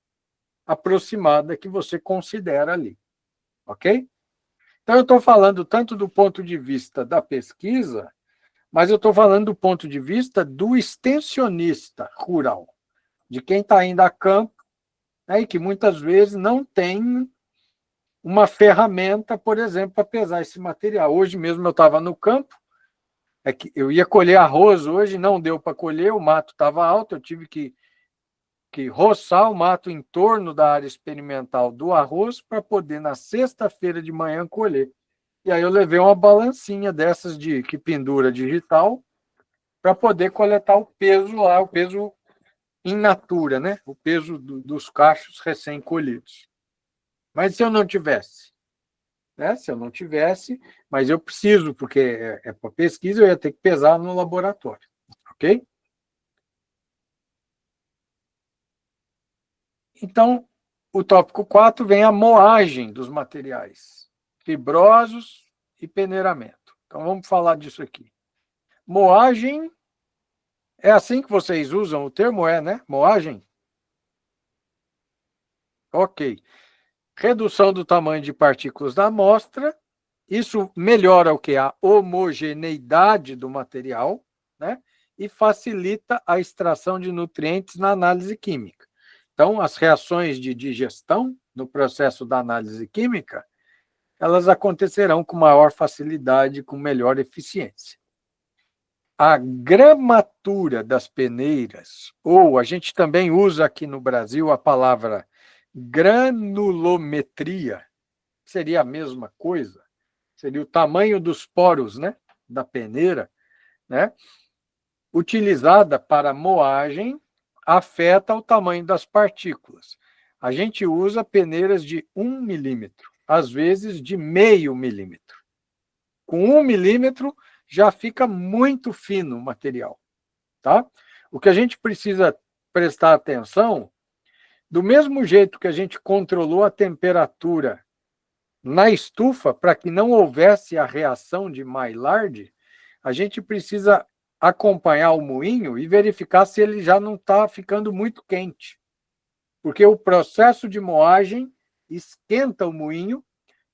aproximada que você considera ali. Ok? Então, eu estou falando tanto do ponto de vista da pesquisa, mas eu estou falando do ponto de vista do extensionista rural, de quem está indo a campo, né, e que muitas vezes não tem uma ferramenta, por exemplo, para pesar esse material. Hoje mesmo eu estava no campo, que eu ia colher arroz hoje, não deu para colher, o mato estava alto, eu tive que roçar o mato em torno da área experimental do arroz para poder, na sexta-feira de manhã, colher. E aí eu levei uma balancinha dessas que pendura digital para poder coletar o peso lá, o peso in natura, né? O peso dos cachos recém-colhidos. Mas se eu não tivesse, né? Se eu não tivesse, mas eu preciso, porque é para pesquisa, eu ia ter que pesar no laboratório, ok? Então, o tópico 4 vem a moagem dos materiais fibrosos e peneiramento. Então, vamos falar disso aqui. Moagem, é assim que vocês usam o termo, né? Moagem? Ok. Redução do tamanho de partículas da amostra. Isso melhora o que? A homogeneidade do material, né? E facilita a extração de nutrientes na análise química. Então, as reações de digestão no processo da análise química, elas acontecerão com maior facilidade, com melhor eficiência. A gramatura das peneiras, ou a gente também usa aqui no Brasil a palavra granulometria, seria a mesma coisa, seria o tamanho dos poros, né, da peneira, né, utilizada para moagem, afeta o tamanho das partículas. A gente usa peneiras de 1 milímetro, às vezes de 0,5 milímetro. Com 1 milímetro, já fica muito fino o material, tá? O que a gente precisa prestar atenção, do mesmo jeito que a gente controlou a temperatura na estufa para que não houvesse a reação de Maillard, a gente precisa acompanhar o moinho e verificar se ele já não está ficando muito quente. Porque o processo de moagem esquenta o moinho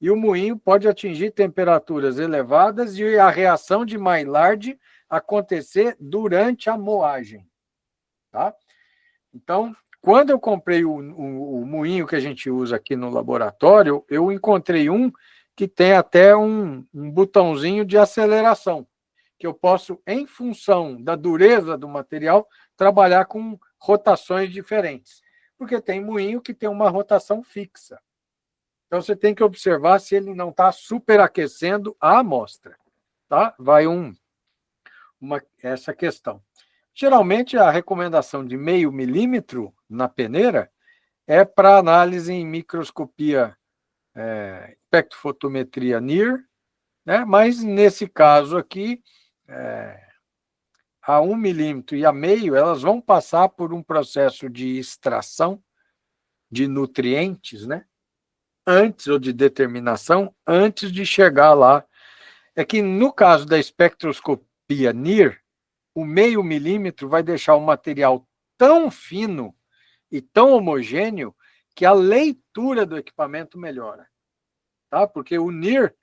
e o moinho pode atingir temperaturas elevadas e a reação de Maillard acontecer durante a moagem. Tá? Então, quando eu comprei o moinho que a gente usa aqui no laboratório, eu encontrei um que tem até um botãozinho de aceleração, que eu posso, em função da dureza do material, trabalhar com rotações diferentes. Porque tem moinho que tem uma rotação fixa. Então, você tem que observar se ele não está superaquecendo a amostra. Tá? Vai essa questão. Geralmente, a recomendação de 0,5 milímetro na peneira é para análise em microscopia, espectrofotometria NIR, né? Mas, nesse caso aqui, a 1 milímetro e a 0,5, elas vão passar por um processo de extração de nutrientes, né? Antes, ou de determinação, antes de chegar lá. É que, no caso da espectroscopia NIR, o 0,5 milímetro vai deixar o material tão fino e tão homogêneo que a leitura do equipamento melhora. Tá? Porque o NIR,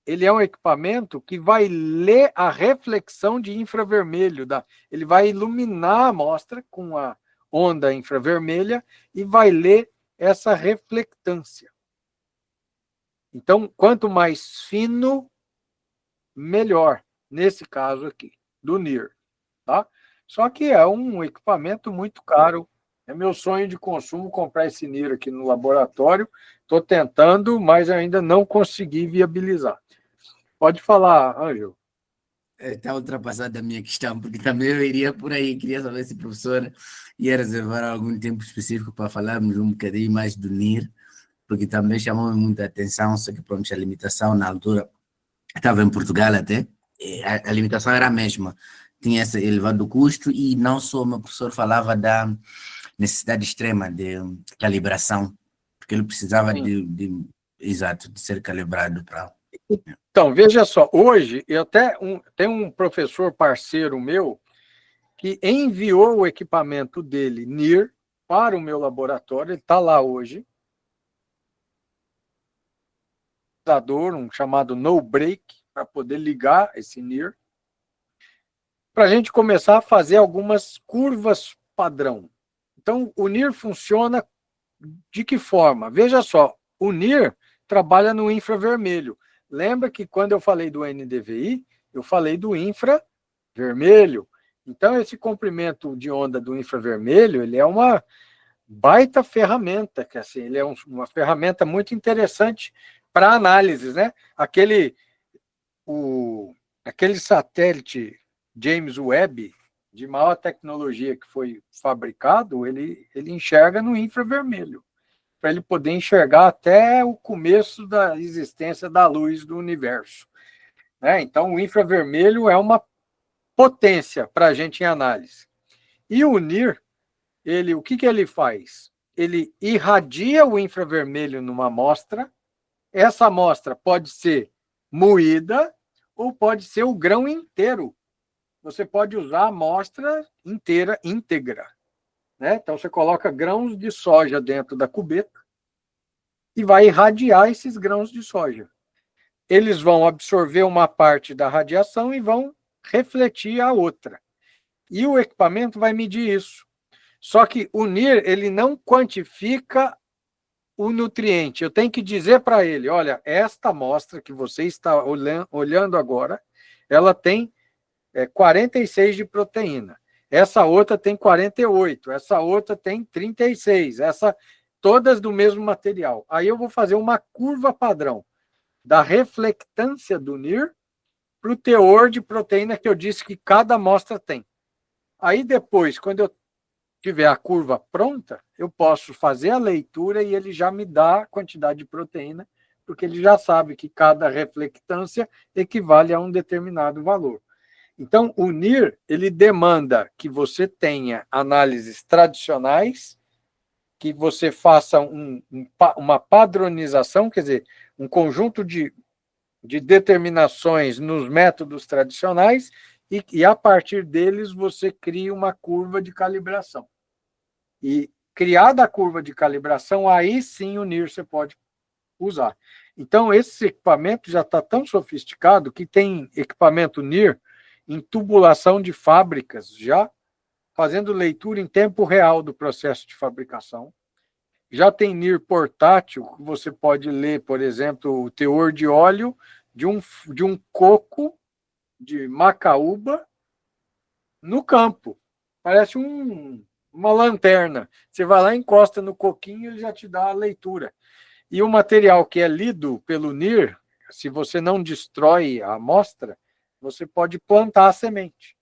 ele é um equipamento que vai ler a reflexão de infravermelho. Ele vai iluminar a amostra com a onda infravermelha e vai ler essa reflectância. Então, quanto mais fino, melhor, nesse caso aqui, do NIR. Tá? Só que é um equipamento muito caro. É meu sonho de consumo comprar esse NIR aqui no laboratório. Estou tentando, mas ainda não consegui viabilizar. Pode falar, Ângelo. Está ultrapassada a minha questão, porque também eu iria por aí. Queria saber se a professora ia reservar algum tempo específico para falarmos um bocadinho mais do NIR, porque também chamou muita atenção, só que pronto, a limitação na altura estava em Portugal até, a limitação era a mesma. Tinha esse elevado custo e não só o meu professor falava da necessidade extrema de calibração, porque ele precisava exato, de ser calibrado para... Então, veja só, hoje eu tenho um professor parceiro meu que enviou o equipamento dele, NIR, para o meu laboratório, ele está lá hoje, um chamado No Break, para poder ligar esse NIR, para a gente começar a fazer algumas curvas padrão. Então, o NIR funciona de que forma? Veja só, o NIR trabalha no infravermelho. Lembra que quando eu falei do NDVI, eu falei do infravermelho. Então, esse comprimento de onda do infravermelho, ele é uma baita ferramenta, que assim, ele é uma ferramenta muito interessante para análises, né? Aquele satélite James Webb, de maior tecnologia que foi fabricado, ele enxerga no infravermelho, para ele poder enxergar até o começo da existência da luz do universo. Né? Então, o infravermelho é uma potência para a gente em análise. E o NIR, o que ele faz? Ele irradia o infravermelho numa amostra. Essa amostra pode ser moída ou pode ser o grão inteiro. Você pode usar a amostra inteira, íntegra. Né? Então, você coloca grãos de soja dentro da cubeta e vai irradiar esses grãos de soja. Eles vão absorver uma parte da radiação e vão refletir a outra. E o equipamento vai medir isso. Só que o NIR, ele não quantifica o nutriente. Eu tenho que dizer para ele, olha, esta amostra que você está olhando agora, ela tem 46 de proteína. Essa outra tem 48, essa outra tem 36, todas do mesmo material. Aí eu vou fazer uma curva padrão da reflectância do NIR para o teor de proteína que eu disse que cada amostra tem. Aí depois, quando eu tiver a curva pronta, eu posso fazer a leitura e ele já me dá a quantidade de proteína, porque ele já sabe que cada reflectância equivale a um determinado valor. Então, o NIR, ele demanda que você tenha análises tradicionais, que você faça uma padronização, quer dizer, um conjunto de determinações nos métodos tradicionais e, a partir deles, você cria uma curva de calibração. E, criada a curva de calibração, aí sim o NIR você pode usar. Então, esse equipamento já está tão sofisticado que tem equipamento NIR em tubulação de fábricas, já fazendo leitura em tempo real do processo de fabricação. Já tem NIR portátil, que você pode ler, por exemplo, o teor de óleo de um coco de macaúba no campo. Parece uma lanterna. Você vai lá, encosta no coquinho e ele já te dá a leitura. E o material que é lido pelo NIR, se você não destrói a amostra, você pode plantar a semente.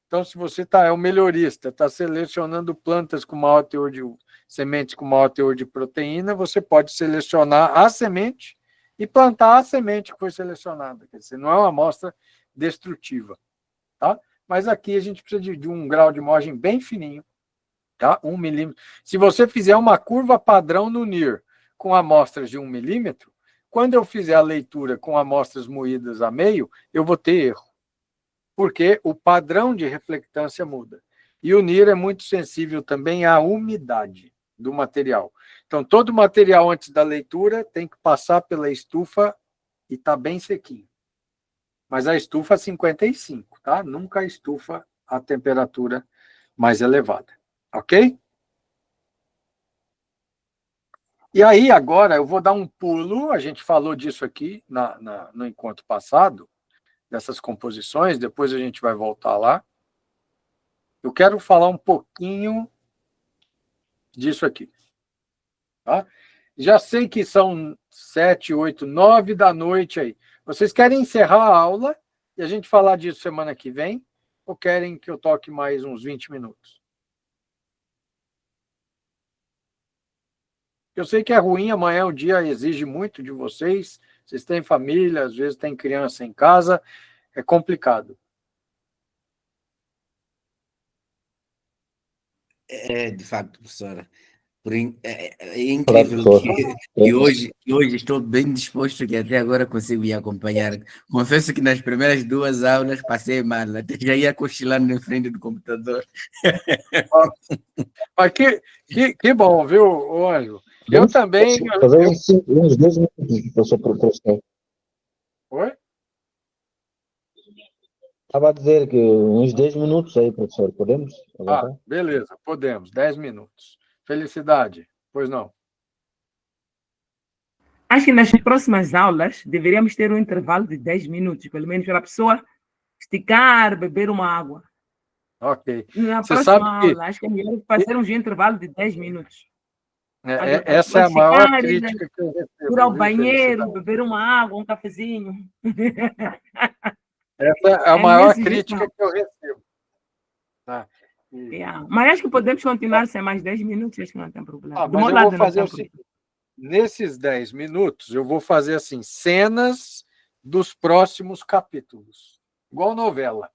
Então, se você é um melhorista, está selecionando plantas com maior teor de sementes com maior teor de proteína, você pode selecionar a semente e plantar a semente que foi selecionada. Quer dizer, não é uma amostra destrutiva. Tá? Mas aqui a gente precisa de um grau de moagem bem fininho, tá? 1 milímetro. Se você fizer uma curva padrão no NIR com amostras de 1 milímetro, quando eu fizer a leitura com amostras moídas a meio, eu vou ter erro, porque o padrão de reflectância muda. E o NIR é muito sensível também à umidade do material. Então, todo material antes da leitura tem que passar pela estufa e está bem sequinho. Mas a estufa 55, tá? Nunca a estufa a temperatura mais elevada. Ok? E aí, agora, eu vou dar um pulo, a gente falou disso aqui no encontro passado, dessas composições, depois a gente vai voltar lá. Eu quero falar um pouquinho disso aqui. Tá? Já sei que são 7, 8, 9 da noite aí. Vocês querem encerrar a aula e a gente falar disso semana que vem? Ou querem que eu toque mais uns 20 minutos? Eu sei que é ruim, amanhã o dia exige muito de vocês. Vocês têm família, às vezes tem criança em casa. É complicado. É, de facto, professora. É incrível que hoje estou bem disposto, que até agora consigo ir acompanhar. Confesso que nas primeiras 2 aulas passei mal, até já ia cochilando em frente do computador. Mas que bom, viu, Ângelo? Eu também... Fazer uns 10 minutos, professor. Oi? Estava a dizer que uns 10 minutos aí, professor, podemos? Beleza, podemos, 10 minutos. Felicidade, pois não? Acho que nas próximas aulas deveríamos ter um intervalo de 10 minutos, pelo menos para a pessoa esticar, beber uma água. Ok. Na Você próxima sabe que aula, acho que é melhor fazermos um intervalo de 10 minutos. essa é a maior crítica que eu recebo. Ir ao banheiro, beber uma água, um cafezinho. Essa é a maior crítica que eu recebo. Tá? Mas acho que podemos continuar sem mais 10 minutos, acho que não tem problema. Mas eu vou fazer o seguinte. Nesses 10 minutos, eu vou fazer assim, cenas dos próximos capítulos. Igual novela.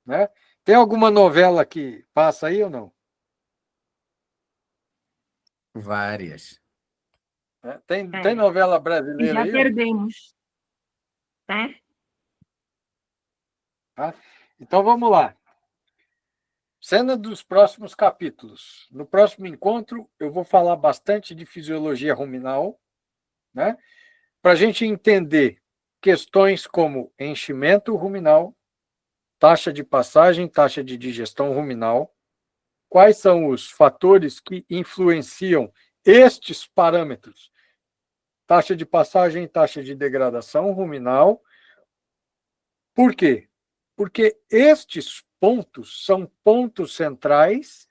Né? Tem alguma novela que passa aí ou não? Várias. Tem novela brasileira aí? Já perdemos. Tá? Então, vamos lá. Cena dos próximos capítulos. No próximo encontro, eu vou falar bastante de fisiologia ruminal, né? Para a gente entender questões como enchimento ruminal, taxa de passagem, taxa de digestão ruminal, quais são os fatores que influenciam estes parâmetros, taxa de passagem, taxa de degradação ruminal. Por quê? Porque estes pontos são pontos centrais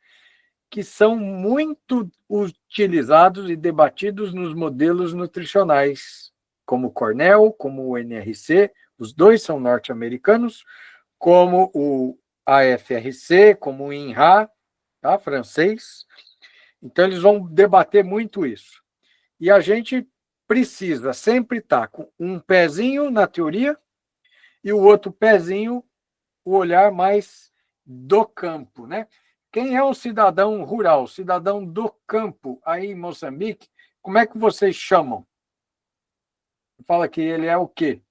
que são muito utilizados e debatidos nos modelos nutricionais, como o Cornell, como o NRC, os dois são norte-americanos, como o AFRC, como o INRA, tá, francês. Então, eles vão debater muito isso. E a gente precisa sempre estar com um pezinho na teoria e o outro pezinho o olhar mais do campo, né? Quem é um cidadão rural, cidadão do campo aí em Moçambique, como é que vocês chamam? Fala que ele é o quê?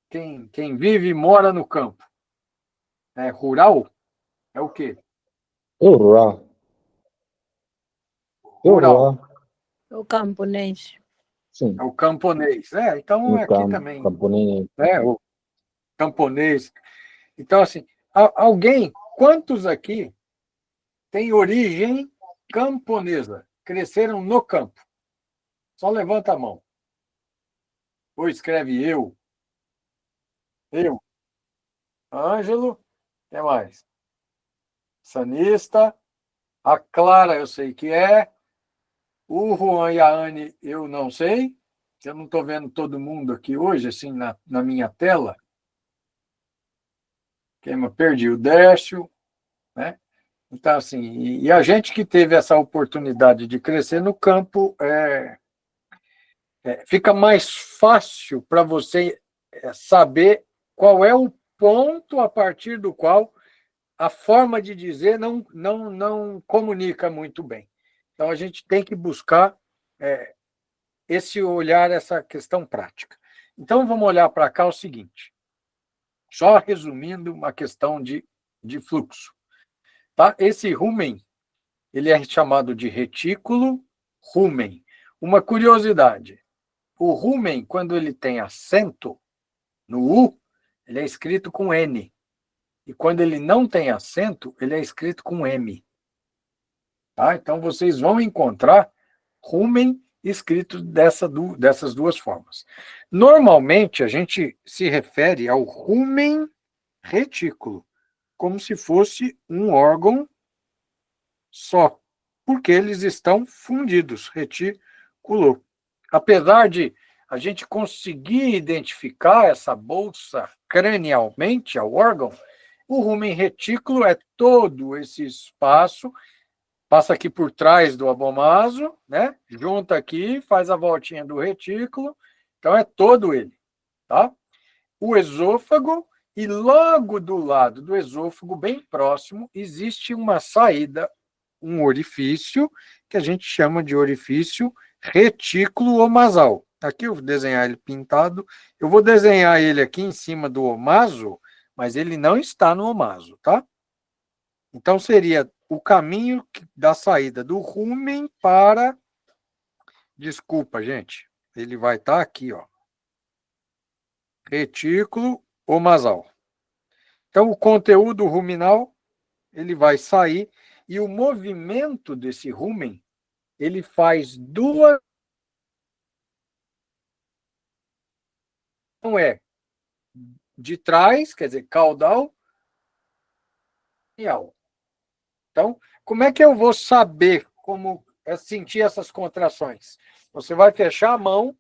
Quem vive e mora no campo. É rural? É o quê? Eu rural. Eu Rural. rural. O camponês. Sim. É o camponês. Então, No aqui campo, também, camponês. né? O camponês. Então, assim, quantos aqui têm origem camponesa? Cresceram no campo? Só levanta a mão. Ou escreve eu. Eu. Ângelo. Quem mais? Sanista. A Clara, eu sei que é. O Juan e a Anne, eu não sei. Eu não estou vendo todo mundo aqui hoje, assim, na minha tela. Perdi o Décio, né? Então, assim, e a gente que teve essa oportunidade de crescer no campo, fica mais fácil para você saber qual é o ponto a partir do qual a forma de dizer não comunica muito bem. Então, a gente tem que buscar esse olhar, essa questão prática. Então, vamos olhar para cá o seguinte, só resumindo uma questão de fluxo. Tá? Esse rumen, ele é chamado de retículo rumen. Uma curiosidade, o rumen, quando ele tem acento no U, ele é escrito com N. E quando ele não tem acento, ele é escrito com M. Tá? Então, vocês vão encontrar rumen escrito dessas duas formas. Normalmente, a gente se refere ao rumen retículo, como se fosse um órgão só, porque eles estão fundidos, retículo. Apesar de a gente conseguir identificar essa bolsa cranialmente ao órgão, o rumen retículo é todo esse espaço, passa aqui por trás do abomaso, né? Junta aqui, faz a voltinha do retículo, então é todo ele, tá? O esôfago, e logo do lado do esôfago, bem próximo, existe uma saída, um orifício, que a gente chama de orifício retículo omasal. Aqui eu vou desenhar ele pintado. Eu vou desenhar ele aqui em cima do omaso, mas ele não está no omaso, tá? Então, seria o caminho da saída do rumen para... Desculpa, gente. Ele vai estar aqui, ó. Retículo omasal. Então, o conteúdo ruminal, ele vai sair, e o movimento desse rumen, ele faz duas... Não é de trás, quer dizer, caudal e real. Então, como é que eu vou saber como sentir essas contrações? Você vai fechar a mão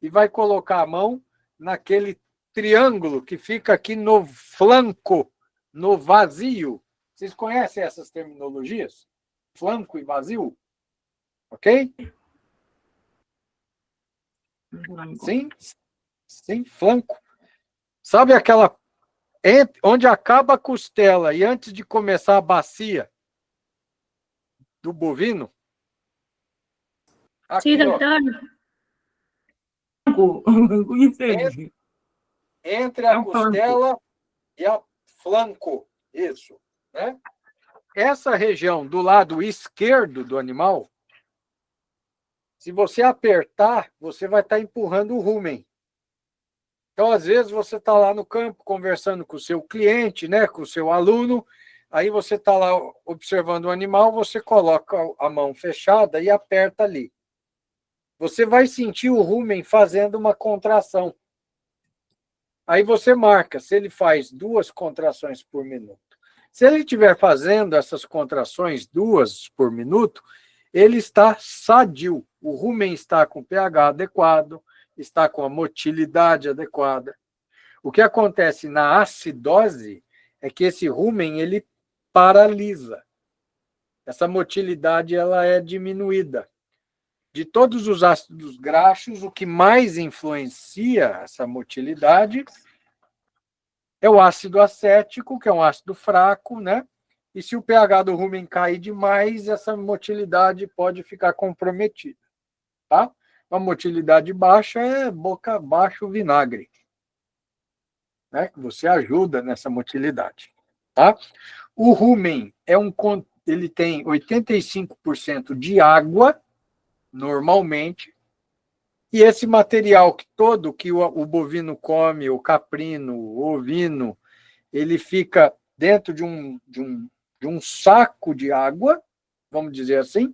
e vai colocar a mão naquele triângulo que fica aqui no flanco, no vazio. Vocês conhecem essas terminologias? Flanco e vazio? Ok? Sim? Sim, flanco. Sabe aquela... onde acaba a costela e antes de começar a bacia do bovino? Aqui, Sim, doutor. entre a costela e a flanco. Isso, né? Essa região do lado esquerdo do animal, se você apertar, você vai estar empurrando o rumen. Então, às vezes, você está lá no campo conversando com o seu cliente, né, com o seu aluno, aí você está lá observando o animal, você coloca a mão fechada e aperta ali. Você vai sentir o rumen fazendo uma contração. Aí você marca se ele faz 2 contrações por minuto. Se ele estiver fazendo essas contrações 2 por minuto, ele está sadio. O rumen está com pH adequado, está com a motilidade adequada. O que acontece na acidose é que esse rumen ele paralisa. Essa motilidade ela é diminuída. De todos os ácidos graxos, o que mais influencia essa motilidade é o ácido acético, que é um ácido fraco, né? E se o pH do rumen cair demais, essa motilidade pode ficar comprometida, tá? Uma motilidade baixa é boca abaixo vinagre, né? Que você ajuda nessa motilidade, tá? O rumen ele tem 85% de água, normalmente, e esse material todo que o bovino come, o caprino, o ovino, ele fica dentro de um saco de água, vamos dizer assim,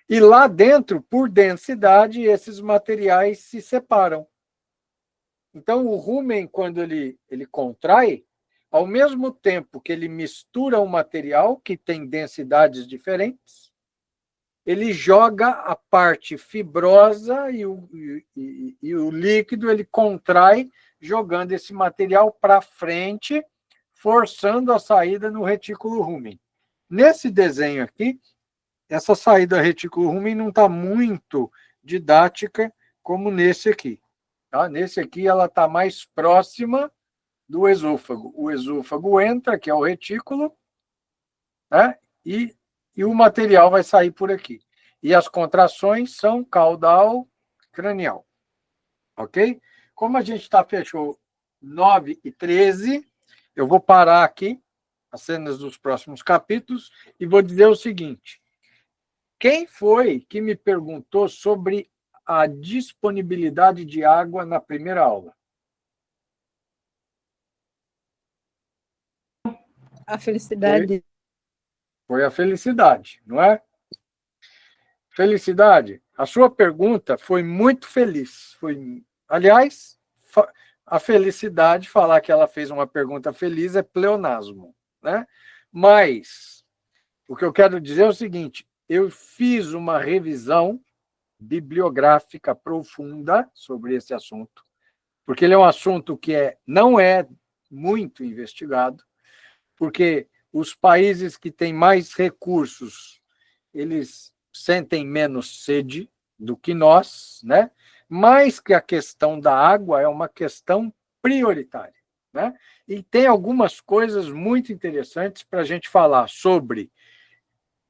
e lá dentro, por densidade, esses materiais se separam. Então, o rumen, quando ele contrai, ao mesmo tempo que ele mistura um material que tem densidades diferentes, ele joga a parte fibrosa e o líquido, ele contrai, jogando esse material para frente, forçando a saída no retículo rumen. Nesse desenho aqui, essa saída retículo rumen não está muito didática como nesse aqui. Tá? Nesse aqui, ela está mais próxima do esôfago. O esôfago entra, que é o retículo, né? E o material vai sair por aqui. E as contrações são caudal cranial. Ok? Como a gente fechou 9 e 13, eu vou parar aqui as cenas dos próximos capítulos e vou dizer o seguinte. Quem foi que me perguntou sobre a disponibilidade de água na primeira aula? A felicidade. Foi a Felicidade, não é? Felicidade, a sua pergunta foi muito feliz. Aliás, a Felicidade, falar que ela fez uma pergunta feliz é pleonasmo, né? Mas o que eu quero dizer é o seguinte, eu fiz uma revisão bibliográfica profunda sobre esse assunto, porque ele é um assunto que não é muito investigado, porque os países que têm mais recursos, eles sentem menos sede do que nós, né? Mais que a questão da água é uma questão prioritária, né? E tem algumas coisas muito interessantes para a gente falar sobre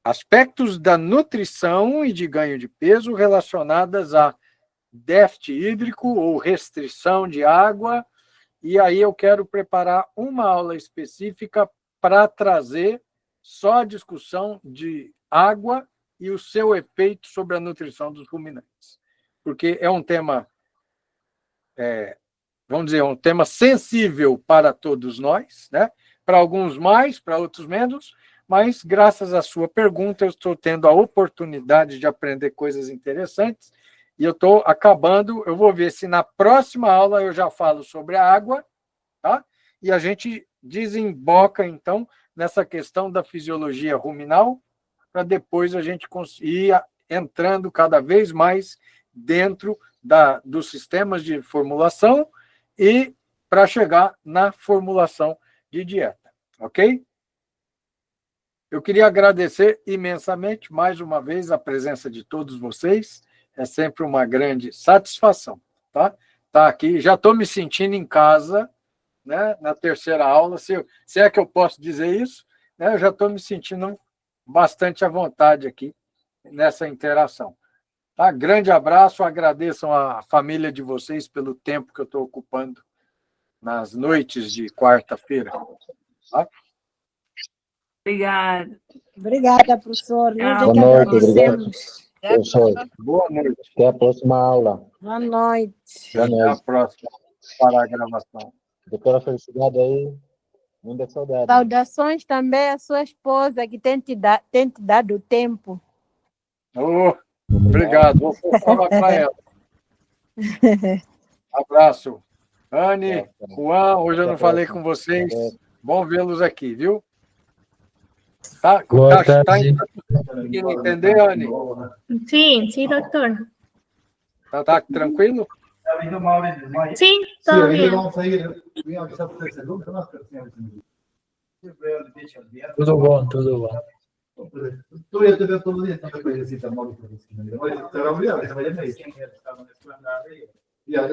aspectos da nutrição e de ganho de peso relacionadas a déficit hídrico ou restrição de água, e aí eu quero preparar uma aula específica para trazer só a discussão de água e o seu efeito sobre a nutrição dos ruminantes. Porque é um tema, vamos dizer, um tema sensível para todos nós, né? Para alguns mais, para outros menos, mas graças à sua pergunta eu estou tendo a oportunidade de aprender coisas interessantes e eu estou acabando, eu vou ver se na próxima aula eu já falo sobre a água, tá? E a gente desemboca, então, nessa questão da fisiologia ruminal, para depois a gente ir entrando cada vez mais dentro dos sistemas de formulação e para chegar na formulação de dieta, ok? Eu queria agradecer imensamente, mais uma vez, a presença de todos vocês. É sempre uma grande satisfação, tá? Tá aqui, já estou me sentindo em casa, né? Na terceira aula, se é que eu posso dizer isso, né? Eu já estou me sentindo bastante à vontade aqui nessa interação. Tá? Grande abraço, agradeçam a família de vocês pelo tempo que eu estou ocupando nas noites de quarta-feira. Tá? Obrigada. Obrigada, professor. Nós é Boa que noite, agradecemos. Professor, Boa noite. até a próxima aula. Boa noite. Até a próxima para a gravação. Doutora Felicidade aí, muita saudade. Saudações também à sua esposa, que tem te dado tempo. Oh, obrigado. Vou falar para ela. Abraço. Anne, Juan, hoje eu não falei com vocês. Bom vê-los aqui, viu? Tá conseguindo entender, Anne? Sim, sim, doutor. Tá tranquilo? Sim, está bien. Tudo bom, tudo bom. Ya,